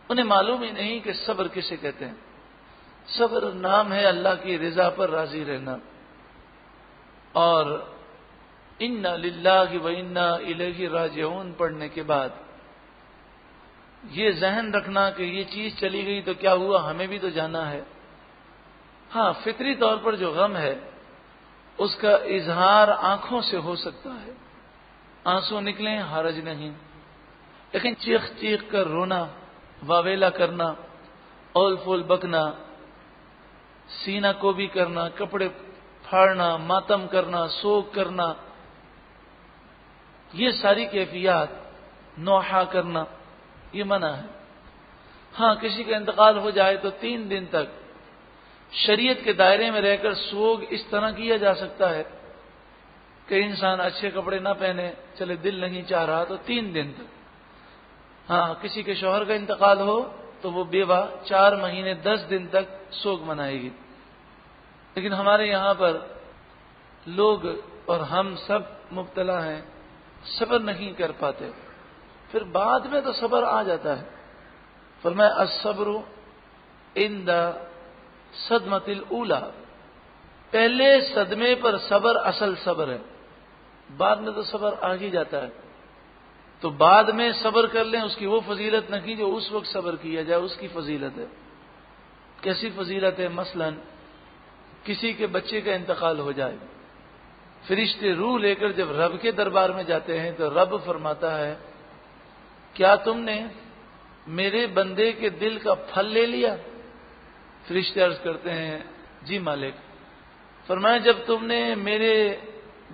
انہیں معلوم ہی نہیں کہ صبر کسے کہتے ہیں۔ صبر نام ہے اللہ کی رضا پر راضی رہنا۔ اور انا للہ و انا الیہ راجعون پڑھنے کے بعد یہ ذہن رکھنا کہ یہ چیز چلی گئی تو کیا ہوا، ہمیں بھی تو جانا ہے۔ ہاں، فطری طور پر جو غم ہے اس کا اظہار آنکھوں سے ہو سکتا ہے، آنسو نکلیں حرج نہیں، لیکن چیخ چیخ کر رونا، واویلا کرنا، اول فول بکنا، سینہ کو بھی کرنا، کپڑے پھاڑنا، ماتم کرنا، سوگ کرنا، یہ ساری کیفیات، نوحہ کرنا، یہ منع ہے۔ ہاں کسی کا انتقال ہو جائے تو 3 دن تک شریعت کے دائرے میں رہ کر سوگ اس طرح کیا جا سکتا ہے کہ انسان اچھے کپڑے نہ پہنے، چلے دل نہیں چاہ رہا تو 3 دن تک۔ ہاں کسی کے شوہر کا انتقال ہو تو وہ بیوہ 4 مہینے 10 دن تک سوگ منائے گی۔ لیکن ہمارے یہاں پر لوگ اور ہم سب مبتلا ہیں، صبر نہیں کر پاتے، پھر بعد میں تو صبر آ جاتا ہے۔ فرمایا الصبر عند صدمۃ الاولی، پہلے صدمے پر صبر اصل صبر ہے، بعد میں تو صبر آ ہی جاتا ہے۔ تو بعد میں صبر کر لیں، اس کی وہ فضیلت نہ کی جو اس وقت صبر کیا جائے، اس کی فضیلت ہے۔ کیسی فضیلت ہے؟ مثلا کسی کے بچے کا انتقال ہو جائے، فرشتے روح لے کر جب رب کے دربار میں جاتے ہیں تو رب فرماتا ہے کیا تم نے میرے بندے کے دل کا پھل لے لیا؟ فرشتے عرض کرتے ہیں جی مالک۔ فرمایا جب تم نے میرے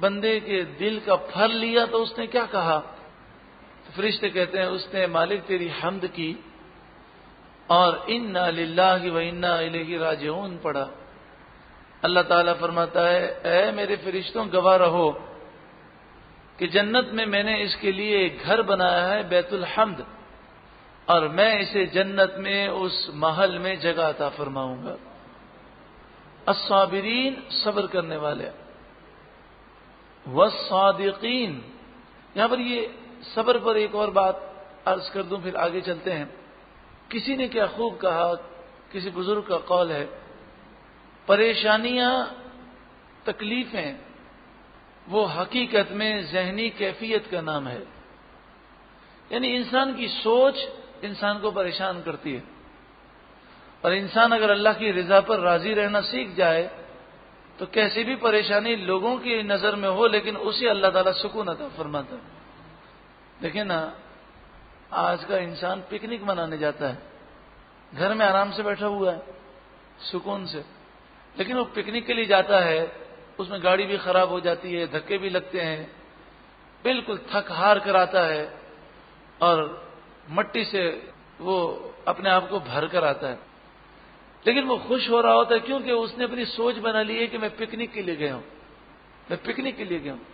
بندے کے دل کا پھل لیا تو اس نے کیا کہا؟ فرشتے کہتے ہیں اس نے مالک تیری حمد کی اور انا للہ و انا الیہ راجعون پڑھا۔ اللہ تعالیٰ فرماتا ہے اے میرے فرشتوں گواہ رہو کہ جنت میں نے اس کے لیے ایک گھر بنایا ہے بیت الحمد، اور میں اسے جنت میں اس محل میں جگہ عطا فرماؤں گا۔ الصابرین، صبر کرنے والے، والصادقین، یہاں پر یہ صبر پر ایک اور بات عرض کر دوں پھر آگے چلتے ہیں۔ کسی نے کیا خوب کہا، کسی بزرگ کا قول ہے، پریشانیاں، تکلیفیں وہ حقیقت میں ذہنی کیفیت کا نام ہے، یعنی انسان کی سوچ انسان کو پریشان کرتی ہے، اور انسان اگر اللہ کی رضا پر راضی رہنا سیکھ جائے تو کیسی بھی پریشانی لوگوں کی نظر میں ہو لیکن اسے اللہ تعالیٰ سکون عطا فرماتا ہے۔ دیکھیں نا، آج کا انسان پکنک منانے جاتا ہے، گھر میں آرام سے بیٹھا ہوا ہے سکون سے، لیکن وہ پکنک کے لیے جاتا ہے، اس میں گاڑی بھی خراب ہو جاتی ہے، دھکے بھی لگتے ہیں، بالکل تھک ہار کر آتا ہے اور مٹی سے وہ اپنے آپ کو بھر کر آتا ہے، لیکن وہ خوش ہو رہا ہوتا ہے کیونکہ اس نے اپنی سوچ بنا لی ہے کہ میں پکنک کے لیے گیا ہوں، میں پکنک کے لیے گیا ہوں۔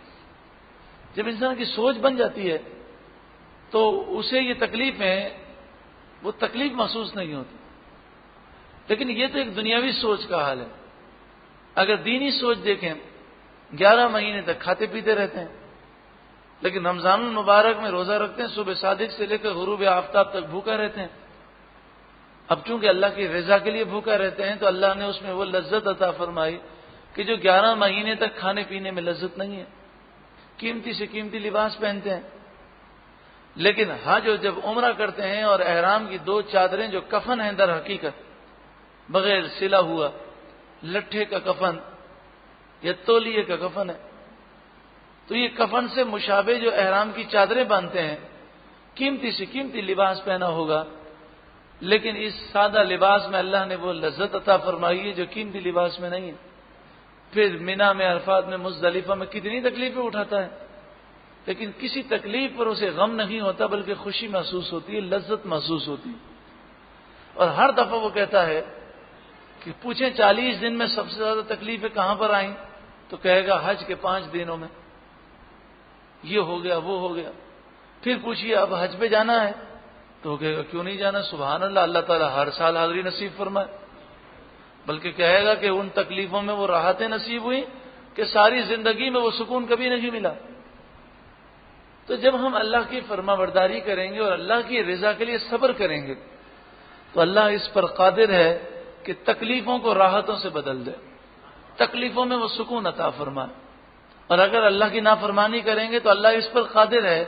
جب انسان کی سوچ بن جاتی ہے تو اسے یہ تکلیف ہے، وہ تکلیف محسوس نہیں ہوتی۔ لیکن یہ تو ایک دنیاوی سوچ کا حال ہے۔ اگر دینی سوچ دیکھیں، 11 مہینے تک کھاتے پیتے رہتے ہیں، لیکن رمضان المبارک میں روزہ رکھتے ہیں، صبح صادق سے لے کر غروب آفتاب تک بھوکا رہتے ہیں۔ اب چونکہ اللہ کی رضا کے لیے بھوکا رہتے ہیں تو اللہ نے اس میں وہ لذت عطا فرمائی کہ جو 11 مہینے تک کھانے پینے میں لذت نہیں ہے، قیمتی سے قیمتی لباس پہنتے ہیں۔ لیکن حج جب عمرہ کرتے ہیں اور احرام کی 2 چادریں جو کفن ہیں در حقیقت بغیر سلا ہوا، لٹھے کا کفن یا تولیے کا کفن ہے، تو یہ کفن سے مشابہ جو احرام کی چادریں باندھتے ہیں، قیمتی سے قیمتی لباس پہنا ہوگا، لیکن اس سادہ لباس میں اللہ نے وہ لذت عطا فرمائی ہے جو قیمتی لباس میں نہیں ہے۔ پھر مینا میں، عرفات میں، مزدلفہ میں کتنی تکلیفیں اٹھاتا ہے، لیکن کسی تکلیف پر اسے غم نہیں ہوتا بلکہ خوشی محسوس ہوتی ہے، لذت محسوس ہوتی ہے۔ اور ہر دفعہ وہ کہتا ہے کہ پوچھیں 40 دن میں سب سے زیادہ تکلیفیں کہاں پر آئیں، تو کہے گا حج کے 5 دنوں میں، یہ ہو گیا وہ ہو گیا۔ پھر پوچھیے اب حج پہ جانا ہے تو وہ کہے گا کیوں نہیں جانا، سبحان اللہ، اللہ تعالیٰ ہر سال حاضری نصیب فرمائے، بلکہ کہے گا کہ ان تکلیفوں میں وہ راحتیں نصیب ہوئی کہ ساری زندگی میں وہ سکون کبھی نہیں ملا۔ تو جب ہم اللہ کی فرما برداری کریں گے اور اللہ کی رضا کے لیے صبر کریں گے تو اللہ اس پر قادر ہے کہ تکلیفوں کو راحتوں سے بدل دے، تکلیفوں میں وہ سکون عطا فرمائے۔ اور اگر اللہ کی نافرمانی کریں گے تو اللہ اس پر قادر ہے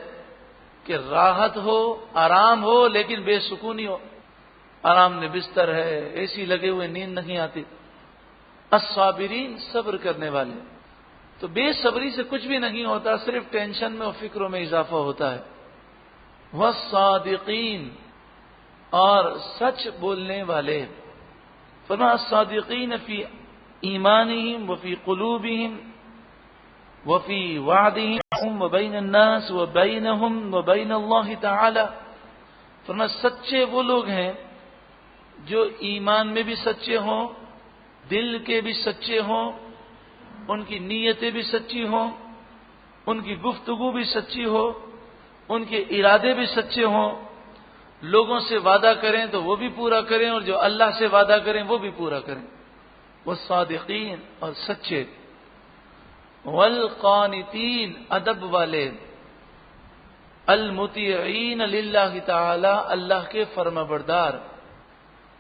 کہ راحت ہو، آرام ہو، لیکن بے سکونی ہو، آرام نے بستر ہے، اے سی لگے ہوئے، نیند نہیں آتی۔ الصابرین، صبر کرنے والے۔ تو بے صبری سے کچھ بھی نہیں ہوتا، صرف ٹینشن میں اور فکروں میں اضافہ ہوتا ہے۔ والصادقین، اور سچ بولنے والے۔ فرمایا الصادقین فی ایمانہم وفی قلوبہم وفی وعدہم وبین الناس وبینہم وبین اللہ تعالی۔ فرمایا سچے وہ لوگ ہیں جو ایمان میں بھی سچے ہوں، دل کے بھی سچے ہوں، ان کی نیتیں بھی سچی ہوں، ان کی گفتگو بھی سچی ہو، ان کے ارادے بھی سچے ہوں، لوگوں سے وعدہ کریں تو وہ بھی پورا کریں، اور جو اللہ سے وعدہ کریں وہ بھی پورا کریں، وہ صادقین اور سچے، والقانتین ادب والے، المطیعین للہ تعالی اللہ کے فرما بردار،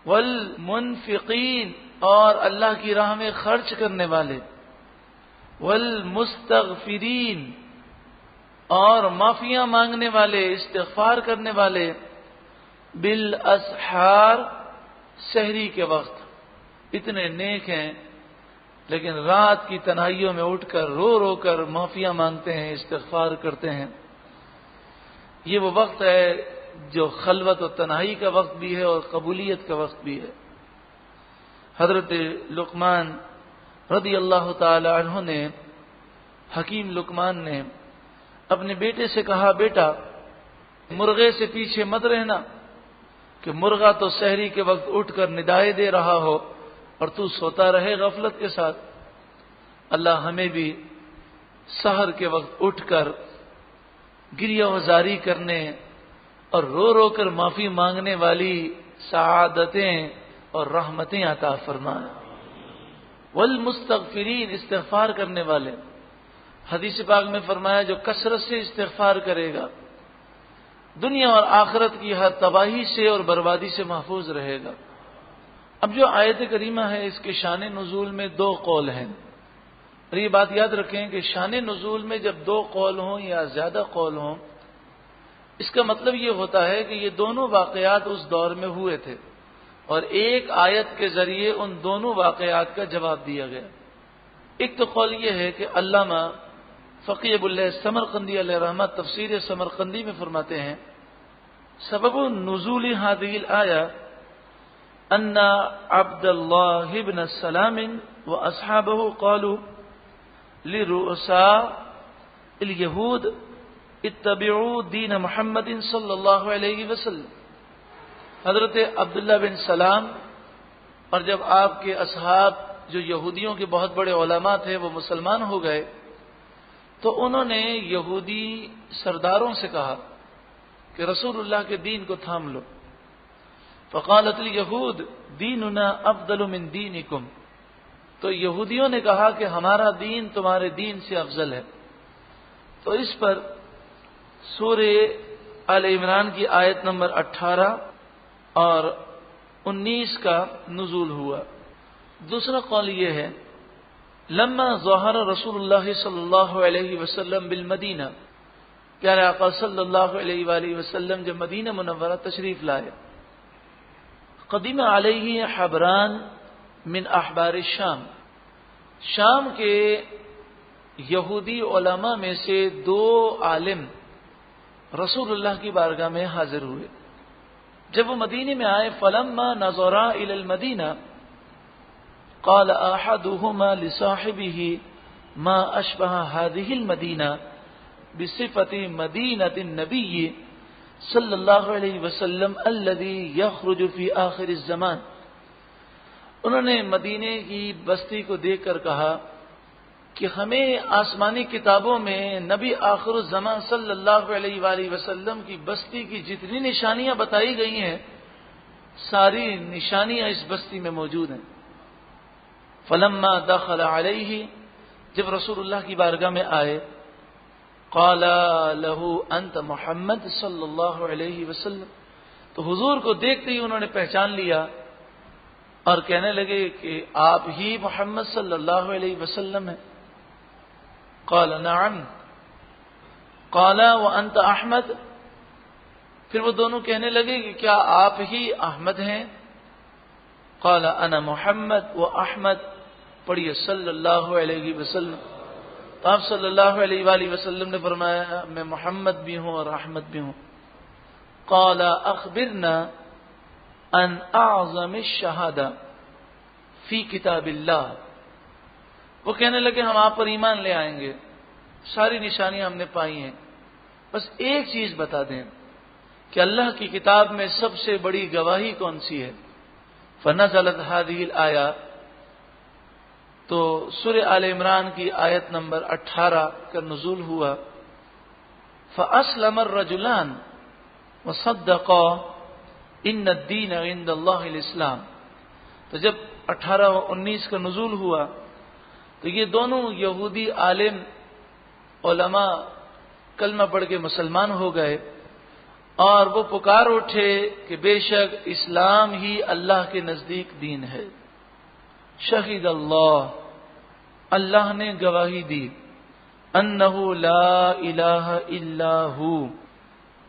والمنفقین اور اللہ کی راہ میں خرچ کرنے والے، والمستغفرین اور معافیاں مانگنے والے، استغفار کرنے والے، بالاسحار سحری کے وقت۔ اتنے نیک ہیں لیکن رات کی تنہائیوں میں اٹھ کر رو رو کر معافیاں مانگتے ہیں، استغفار کرتے ہیں۔ یہ وہ وقت ہے جو خلوت و تنہائی کا وقت بھی ہے اور قبولیت کا وقت بھی ہے۔ حضرت لقمان رضی اللہ تعالی عنہ نے، حکیم لقمان نے اپنے بیٹے سے کہا، بیٹا مرغے سے پیچھے مت رہنا کہ مرغا تو سحری کے وقت اٹھ کر ندائے دے رہا ہو اور تو سوتا رہے غفلت کے ساتھ۔ اللہ ہمیں بھی سحر کے وقت اٹھ کر گریہ وزاری کرنے اور رو رو کر معافی مانگنے والی سعادتیں اور رحمتیں عطا فرمائے۔ والمستغفرین استغفار کرنے والے، حدیث پاک میں فرمایا جو کثرت سے استغفار کرے گا دنیا اور آخرت کی ہر تباہی سے اور بربادی سے محفوظ رہے گا۔ اب جو آیت کریمہ ہے اس کے شان نزول میں دو قول ہیں، اور یہ بات یاد رکھیں کہ شان نزول میں جب دو قول ہوں یا زیادہ قول ہوں، اس کا مطلب یہ ہوتا ہے کہ یہ دونوں واقعات اس دور میں ہوئے تھے اور ایک آیت کے ذریعے ان دونوں واقعات کا جواب دیا گیا۔ ایک تو قول یہ ہے کہ علامہ فقی ابو اللہ سمرقندی علیہ رحمۃ تفسیر سمرقندی میں فرماتے ہیں، سبب نزول هذه الآية ان عبد الله بن السلام واصحابه قالوا لرؤساء اليهود اتبعوا دین محمد صلی اللہ علیہ وسلم۔ حضرت عبداللہ بن سلام اور جب آپ کے اصحاب جو یہودیوں کے بہت بڑے علماء تھے وہ مسلمان ہو گئے تو انہوں نے یہودی سرداروں سے کہا کہ رسول اللہ کے دین کو تھام لو۔ فقالت الیہود دیننا افضل من دینکم، تو یہودیوں نے کہا کہ ہمارا دین تمہارے دین سے افضل ہے۔ تو اس پر سورہ آل عمران کی آیت نمبر 18 اور 19 کا نزول ہوا۔ دوسرا قول یہ ہے، لما ظہر رسول اللہ صلی اللہ علیہ وسلم بالمدینہ، پیارے آقا صلی اللہ علیہ وآلہ وسلم جب مدینہ منورہ تشریف لائے، قدیم علیہ حبران من احبار الشام، شام کے یہودی علماء میں سے دو عالم رسول اللہ کی بارگاہ میں حاضر ہوئے۔ جب وہ مدینے میں آئے، فلما نظرا الی المدینہ قال احدهما لصاحبه ما اشبه هذه المدینہ بصفت مدینة النبی صلی اللہ علیہ وسلم الذي يخرج في آخر الزمان۔ انہوں نے مدینے کی بستی کو دیکھ کر کہا کہ ہمیں آسمانی کتابوں میں نبی آخر الزمان صلی اللہ علیہ وآلہ وسلم کی بستی کی جتنی نشانیاں بتائی گئی ہیں ساری نشانیاں اس بستی میں موجود ہیں۔ فلما دخل علیہ، جب رسول اللہ کی بارگاہ میں آئے، قال له انت محمد صلی اللہ علیہ وسلم، تو حضور کو دیکھتے ہی انہوں نے پہچان لیا اور کہنے لگے کہ آپ ہی محمد صلی اللہ علیہ وسلم ہیں۔ قال نعم قال وانت احمد، پھر وہ دونوں کہنے لگے کہ کیا آپ ہی احمد ہیں؟ قال انا محمد و احمد، پڑھیے صلی اللہ علیہ وسلم۔ تو آپ صلی اللہ علیہ وآلہ وسلم نے فرمایا میں محمد بھی ہوں اور احمد بھی ہوں۔ قال اخبرنا ان اعظم الشہادہ فی کتاب اللہ، وہ کہنے لگے ہم آپ پر ایمان لے آئیں گے، ساری نشانیاں ہم نے پائی ہیں، بس ایک چیز بتا دیں کہ اللہ کی کتاب میں سب سے بڑی گواہی کون سی ہے؟ فنزلت هذه الآية، تو سورہ آل عمران کی آیت نمبر 18 کا نزول ہوا. فأسلم الرجلان وصدقا ان الدین عند اللہ الاسلام. تو جب 18 و 19 کا نزول ہوا تو یہ دونوں یہودی عالم علماء کلمہ پڑھ کے مسلمان ہو گئے اور وہ پکار اٹھے کہ بے شک اسلام ہی اللہ کے نزدیک دین ہے. شہید اللہ، اللہ نے گواہی دی، انہ لا الہ الا ہو،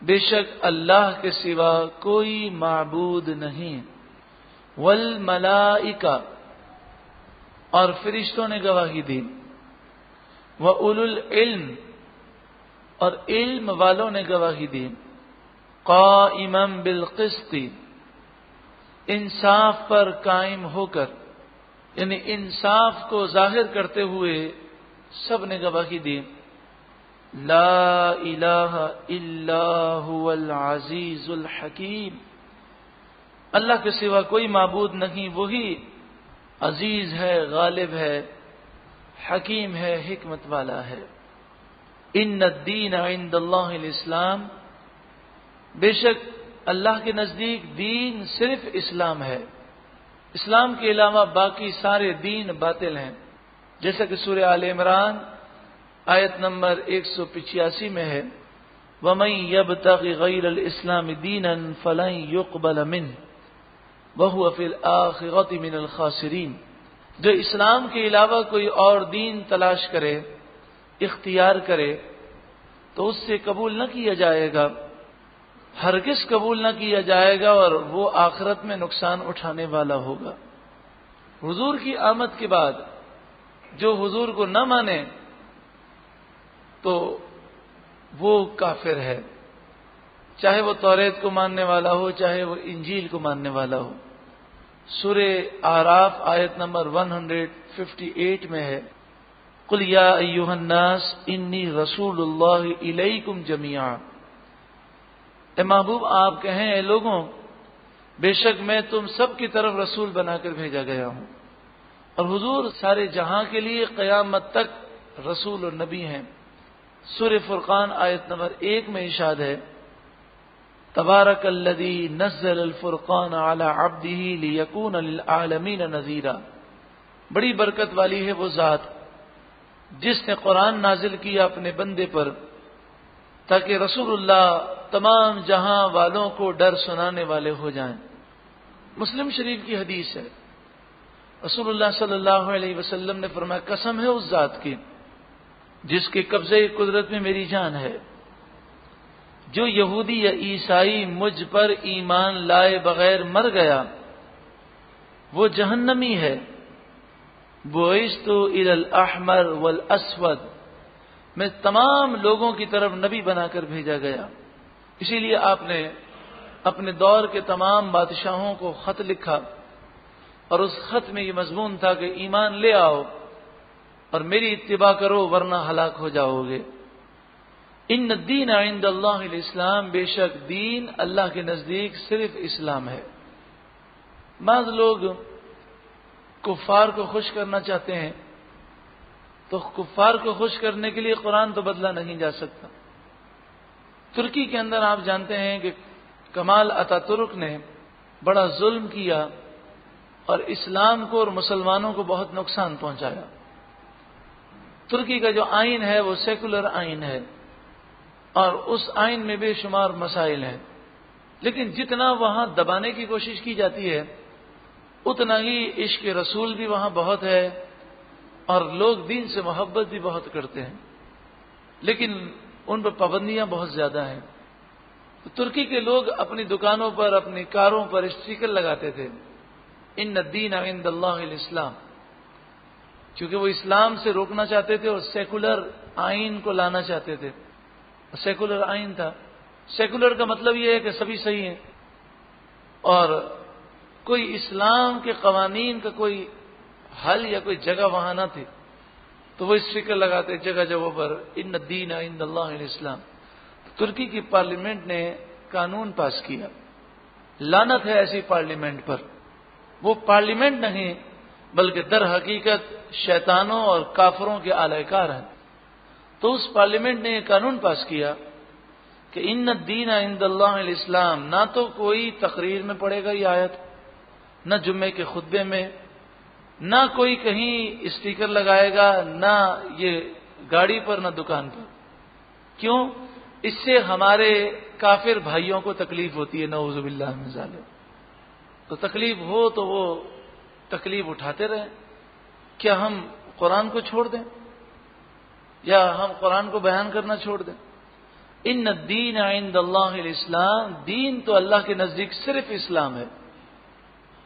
بے شک اللہ کے سوا کوئی معبود نہیں. والملائکہ، اور فرشتوں نے گواہی دی. وَأُولُو الْعِلْمِ، اور علم والوں نے گواہی دی. قائما بالقسط، انصاف پر قائم ہو کر، یعنی انصاف کو ظاہر کرتے ہوئے سب نے گواہی دی. لا الہ الا هو العزیز الحکیم، اللہ کے سوا کوئی معبود نہیں، وہی عزیز ہے، غالب ہے، حکیم ہے، حکمت والا ہے. ان الدین عند اللہ الاسلام، بے شک اللہ کے نزدیک دین صرف اسلام ہے. اسلام کے علاوہ باقی سارے دین باطل ہیں، جیسا کہ سورہ آل عمران آیت نمبر 185 میں ہے. وَمَن يَبْتَغِ غَيْرَ الْإِسْلَامِ دِينًا فَلَن يُقْبَلَ مِنْهُ وَهُوَ فِي الْآخِرَةِ مِنَ الْخَاسِرِينَ. جو اسلام کے علاوہ کوئی اور دین تلاش کرے، اختیار کرے، تو اس سے قبول نہ کیا جائے گا، ہرگز قبول نہ کیا جائے گا، اور وہ آخرت میں نقصان اٹھانے والا ہوگا. حضور کی آمد کے بعد جو حضور کو نہ مانے تو وہ کافر ہے، چاہے وہ توریت کو ماننے والا ہو، چاہے وہ انجیل کو ماننے والا ہو. سورہ اعراف آیت نمبر 158 میں ہے. قل یا ایھا الناس انی رسول اللہ الیکم جمیعا، اے محبوب آپ کہیں اے لوگوں، بے شک میں تم سب کی طرف رسول بنا کر بھیجا گیا ہوں. اور حضور سارے جہاں کے لیے قیامت تک رسول اور نبی ہیں. سورہ فرقان آیت نمبر 1 میں ارشاد ہے. تبارک الذی نزل الفرقان علی عبدہ لیکون للعالمین نذیرا. بڑی برکت والی ہے وہ ذات جس نے قرآن نازل کیا اپنے بندے پر تاکہ رسول اللہ تمام جہاں والوں کو ڈر سنانے والے ہو جائیں. مسلم شریف کی حدیث ہے، رسول اللہ صلی اللہ علیہ وسلم نے فرمایا قسم ہے اس ذات کی جس کے قبضے قدرت میں میری جان ہے، جو یہودی یا عیسائی مجھ پر ایمان لائے بغیر مر گیا وہ جہنمی ہے. بعثت الی الاحمر والاسود، میں تمام لوگوں کی طرف نبی بنا کر بھیجا گیا. اسی لیے آپ نے اپنے دور کے تمام بادشاہوں کو خط لکھا اور اس خط میں یہ مضمون تھا کہ ایمان لے آؤ اور میری اتباع کرو ورنہ ہلاک ہو جاؤ گے. ان الدین عند اللہ الاسلام، بے شک دین اللہ کے نزدیک صرف اسلام ہے. بعض لوگ کفار کو خوش کرنا چاہتے ہیں تو کفار کو خوش کرنے کے لیے قرآن تو بدلا نہیں جا سکتا. ترکی کے اندر آپ جانتے ہیں کہ کمال اتا ترک نے بڑا ظلم کیا اور اسلام کو اور مسلمانوں کو بہت نقصان پہنچایا. ترکی کا جو آئین ہے وہ سیکولر آئین ہے اور اس آئین میں بے شمار مسائل ہیں، لیکن جتنا وہاں دبانے کی کوشش کی جاتی ہے اتنا ہی عشق رسول بھی وہاں بہت ہے اور لوگ دین سے محبت بھی بہت کرتے ہیں، لیکن ان پر پابندیاں بہت زیادہ ہیں. تو ترکی کے لوگ اپنی دکانوں پر، اپنی کاروں پر اسٹیکر لگاتے تھے ان الدین عند اللہ الاسلام، کیونکہ وہ اسلام سے روکنا چاہتے تھے اور سیکولر آئین کو لانا چاہتے تھے. سیکولر آئین تھا. سیکولر کا مطلب یہ ہے کہ سبھی صحیح ہیں اور کوئی اسلام کے قوانین کا کوئی حل یا کوئی جگہ وہاں نہ تھی، تو وہ اسٹیکر لگاتے جگہ جگہوں پر ان الدین عند اللہ الاسلام. ترکی کی پارلیمنٹ نے قانون پاس کیا. لعنت ہے ایسی پارلیمنٹ پر وہ پارلیمنٹ نہیں بلکہ در حقیقت شیطانوں اور کافروں کے اعلی کار ہیں۔ تو اس پارلیمنٹ نے یہ قانون پاس کیا کہ ان الدین عند اللہ الاسلام، نہ تو کوئی تقریر میں پڑھے گا یہ آیت، نہ جمعے کے خطبے میں، نہ کوئی کہیں اسٹیکر لگائے گا، نہ یہ گاڑی پر نہ دکان پر۔ کیوں؟ اس سے ہمارے کافر بھائیوں کو تکلیف ہوتی ہے، نعوذ باللہ من ذالک۔ تو تکلیف ہو تو وہ تکلیف اٹھاتے رہیں۔ کیا ہم قرآن کو چھوڑ دیں یا ہم قرآن کو بیان کرنا چھوڑ دیں؟ ان الدین عند اللہ الاسلام، دین تو اللہ کے نزدیک صرف اسلام ہے۔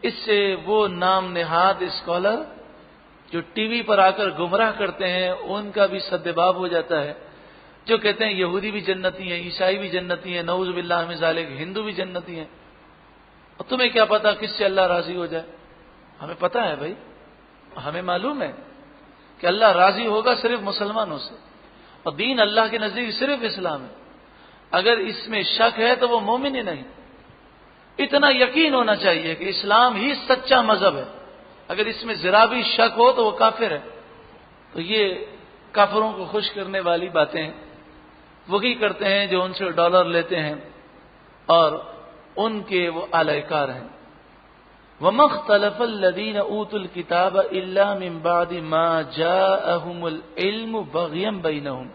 اس سے وہ نام نہاد اسکالر جو ٹی وی پر آ کر گمراہ کرتے ہیں ان کا بھی سدباب ہو جاتا ہے، جو کہتے ہیں یہودی بھی جنتی ہیں، عیسائی بھی جنتی ہیں، نعوذ باللہ من ذالک، ہندو بھی جنتی ہیں۔ اور تمہیں کیا پتا کس سے اللہ راضی ہو جائے؟ ہمیں پتا ہے بھائی، ہمیں معلوم ہے کہ اللہ راضی ہوگا صرف مسلمانوں سے، اور دین اللہ کے نزدیک صرف اسلام ہے۔ اگر اس میں شک ہے تو وہ مومن ہی نہیں۔ اتنا یقین ہونا چاہیے کہ اسلام ہی سچا مذہب ہے، اگر اس میں ذرا بھی شک ہو تو وہ کافر ہے۔ تو یہ کافروں کو خوش کرنے والی باتیں وہی کرتے ہیں جو ان سے ڈالر لیتے ہیں اور ان کے وہ اعلی کار ہیں۔ وَمَا اخْتَلَفَ الَّذِينَ أُوتُوا الْكِتَابَ إِلَّا مِن بَعْدِ مَا جَاءَهُمُ الْعِلْمُ بَغْيًا بَيْنَهُمْ۔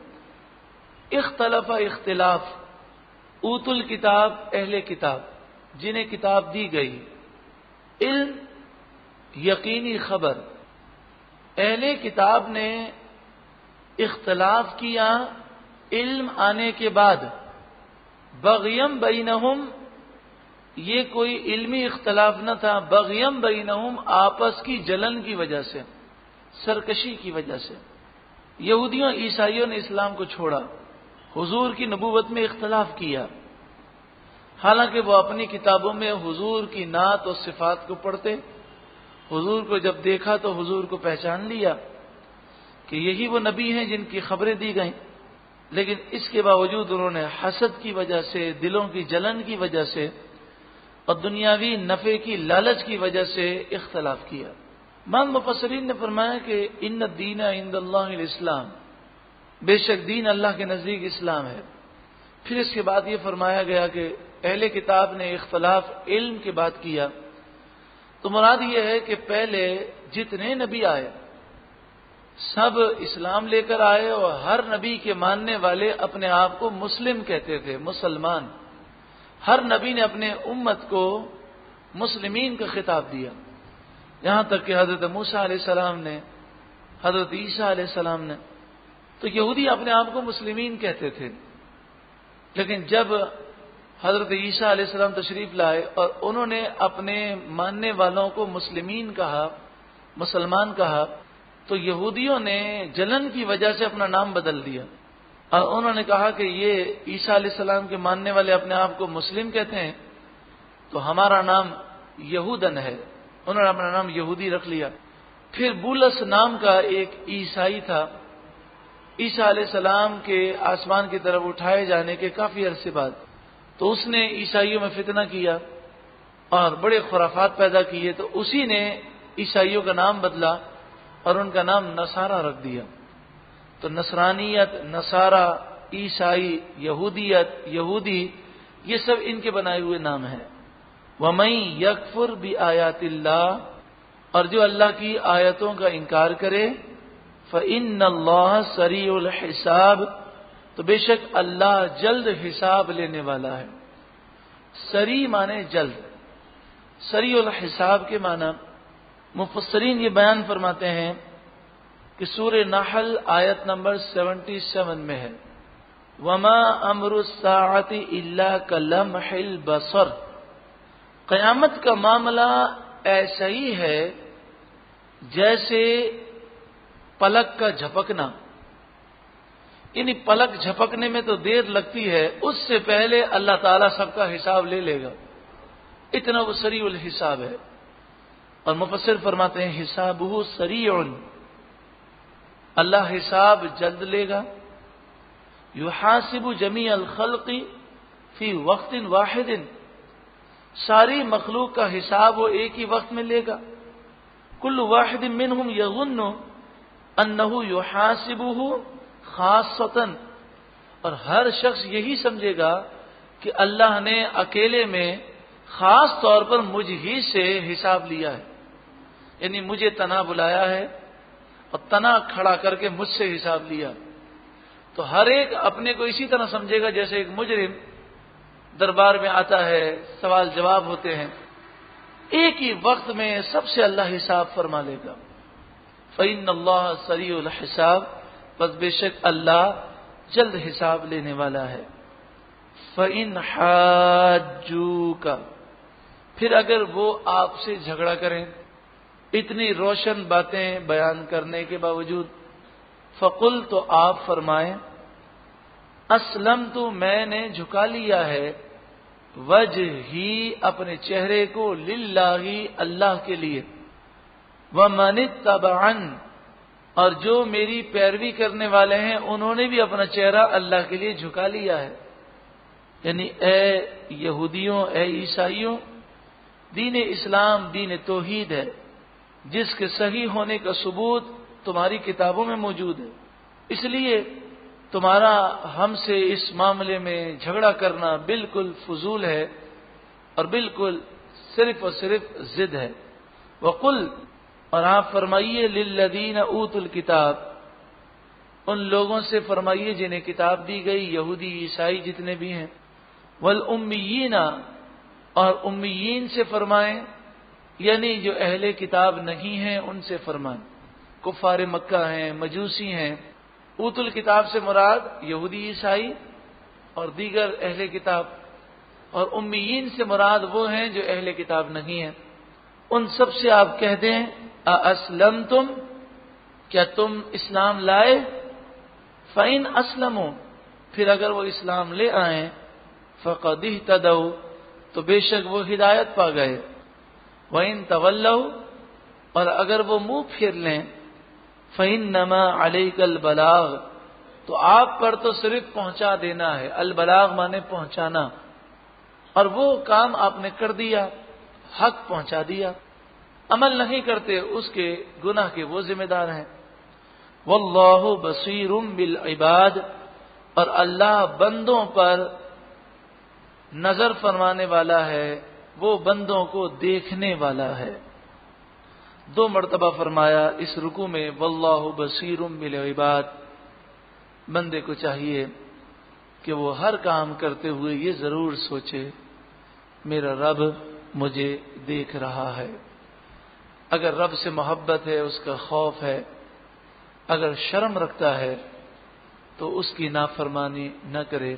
اختلف اختلاف، اوت الکتاب اہل کتاب جنہیں کتاب دی گئی، علم یقینی خبر، اہل کتاب نے اختلاف کیا علم آنے کے بعد، بغیم بینہم، یہ کوئی علمی اختلاف نہ تھا، بغیم بینہم، آپس کی جلن کی وجہ سے، سرکشی کی وجہ سے۔ یہودیوں عیسائیوں نے اسلام کو چھوڑا، حضور کی نبوت میں اختلاف کیا، حالانکہ وہ اپنی کتابوں میں حضور کی نعت اور صفات کو پڑھتے، حضور کو جب دیکھا تو حضور کو پہچان لیا کہ یہی وہ نبی ہیں جن کی خبریں دی گئیں، لیکن اس کے باوجود انہوں نے حسد کی وجہ سے، دلوں کی جلن کی وجہ سے اور دنیاوی نفع کی لالچ کی وجہ سے اختلاف کیا۔ بعض مفسرین نے فرمایا کہ ان الدین عند اللہ الاسلام، بے شک دین اللہ کے نزدیک اسلام ہے۔ پھر اس کے بعد یہ فرمایا گیا کہ اہل کتاب نے اختلاف علم کے بعد کیا، تو مراد یہ ہے کہ پہلے جتنے نبی آئے سب اسلام لے کر آئے، اور ہر نبی کے ماننے والے اپنے آپ کو مسلم کہتے تھے، مسلمان۔ ہر نبی نے اپنے امت کو مسلمین کا خطاب دیا، یہاں تک کہ حضرت موسیٰ علیہ السلام نے، حضرت عیسیٰ علیہ السلام نے، تو یہودی اپنے آپ کو مسلمین کہتے تھے، لیکن جب حضرت عیسیٰ علیہ السلام تشریف لائے اور انہوں نے اپنے ماننے والوں کو مسلمین کہا، مسلمان کہا، تو یہودیوں نے جلن کی وجہ سے اپنا نام بدل دیا، اور انہوں نے کہا کہ یہ عیسیٰ علیہ السلام کے ماننے والے اپنے آپ کو مسلم کہتے ہیں تو ہمارا نام یہودن ہے، انہوں نے اپنا نام یہودی رکھ لیا۔ پھر بولس نام کا ایک عیسائی تھا، عیسیٰ علیہ السلام کے آسمان کی طرف اٹھائے جانے کے کافی عرصے بعد، تو اس نے عیسائیوں میں فتنہ کیا اور بڑے خرافات پیدا کیے، تو اسی نے عیسائیوں کا نام بدلا اور ان کا نام نصارہ رکھ دیا۔ تو نصرانیت، نصارہ، عیسائی، یہودیت، یہودی، یہ سب ان کے بنائے ہوئے نام ہیں۔ وَمَن یکفر بِآیاتِ اللہ، اور جو اللہ کی آیتوں کا انکار کرے، فَإِنَّ اللَّهَ سَرِيعُ الْحِسَابِ، تو بے شک اللہ جلد حساب لینے والا ہے۔ سری مانے جلد، سریع الحساب کے معنی مفسرین یہ بیان فرماتے ہیں کہ سورہ نحل آیت نمبر 77 میں ہے، وَمَا أَمْرُ السَّاعَةِ إِلَّا كَلَمْحِ الْبَصَرِ، قیامت کا معاملہ ایسا ہی ہے جیسے پلک کا جھپکنا، یعنی پلک جھپکنے میں تو دیر لگتی ہے، اس سے پہلے اللہ تعالیٰ سب کا حساب لے لے گا، اتنا وہ سریع الحساب ہے۔ اور مفسر فرماتے ہیں حسابہ سریع، اللہ حساب جلد لے گا، یحاسب جمیع الخلق فی وقت واحد، ساری مخلوق کا حساب وہ ایک ہی وقت میں لے گا. کل واحد منہم یظن انہ یحاسبہ خاصۃ، اور ہر شخص یہی سمجھے گا کہ اللہ نے اکیلے میں خاص طور پر مجھ ہی سے حساب لیا ہے، یعنی مجھے تنہا بلایا ہے اور تنہا کھڑا کر کے مجھ سے حساب لیا. تو ہر ایک اپنے کو اسی طرح سمجھے گا جیسے ایک مجرم دربار میں آتا ہے، سوال جواب ہوتے ہیں، ایک ہی وقت میں سب سے اللہ حساب فرما لے گا. فإن اللہ سریع الحساب، بس بے شک اللہ جلد حساب لینے والا ہے. فإن حاجوک، پھر اگر وہ آپ سے جھگڑا کریں اتنی روشن باتیں بیان کرنے کے باوجود، فقل، تو آپ فرمائیں، اسلمت، میں نے جھکا لیا ہے، وجہی، اپنے چہرے کو، للہ، اللہ کے لیے، ومن اتبعن، اور جو میری پیروی کرنے والے ہیں انہوں نے بھی اپنا چہرہ اللہ کے لیے جھکا لیا ہے. یعنی اے یہودیوں، اے عیسائیوں، دین اسلام دین توحید ہے جس کے صحیح ہونے کا ثبوت تمہاری کتابوں میں موجود ہے. اس لیے تمہارا ہم سے اس معاملے میں جھگڑا کرنا بالکل فضول ہے اور بالکل صرف اور صرف ضد ہے. وقل، اور آپ فرمائیے، للذین اوتوا الکتاب، ان لوگوں سے فرمائیے جنہیں کتاب دی گئی، یہودی عیسائی جتنے بھی ہیں، والامیین، اور امیین سے فرمائیں، یعنی جو اہل کتاب نہیں ہیں ان سے فرمائیں، کفار مکہ ہیں، مجوسی ہیں. اوت الکتاب سے مراد یہودی عیسائی اور دیگر اہل کتاب، اور امیین سے مراد وہ ہیں جو اہل کتاب نہیں ہیں. ان سب سے آپ کہہ دیں، اسلمتم، کیا تم اسلام لائے؟ فإن اسلموا، پھر اگر وہ اسلام لے آئیں، فقد اہتدوا، تو بے شک وہ ہدایت پا گئے. وإن تولوا، اور اگر وہ منہ پھیر لیں، فإنما علیک البلاغ، تو آپ پر تو صرف پہنچا دینا ہے. البلاغ مانے پہنچانا، اور وہ کام آپ نے کر دیا، حق پہنچا دیا. عمل نہیں کرتے اس کے گناہ کے وہ ذمہ دار ہیں. واللہ بصیر بالعباد، اور اللہ بندوں پر نظر فرمانے والا ہے، وہ بندوں کو دیکھنے والا ہے. 2 مرتبہ فرمایا اس رکوع میں، واللہ بصیر بالعباد. بندے کو چاہیے کہ وہ ہر کام کرتے ہوئے یہ ضرور سوچے، میرا رب مجھے دیکھ رہا ہے. اگر رب سے محبت ہے، اس کا خوف ہے، اگر شرم رکھتا ہے تو اس کی نافرمانی نہ کرے.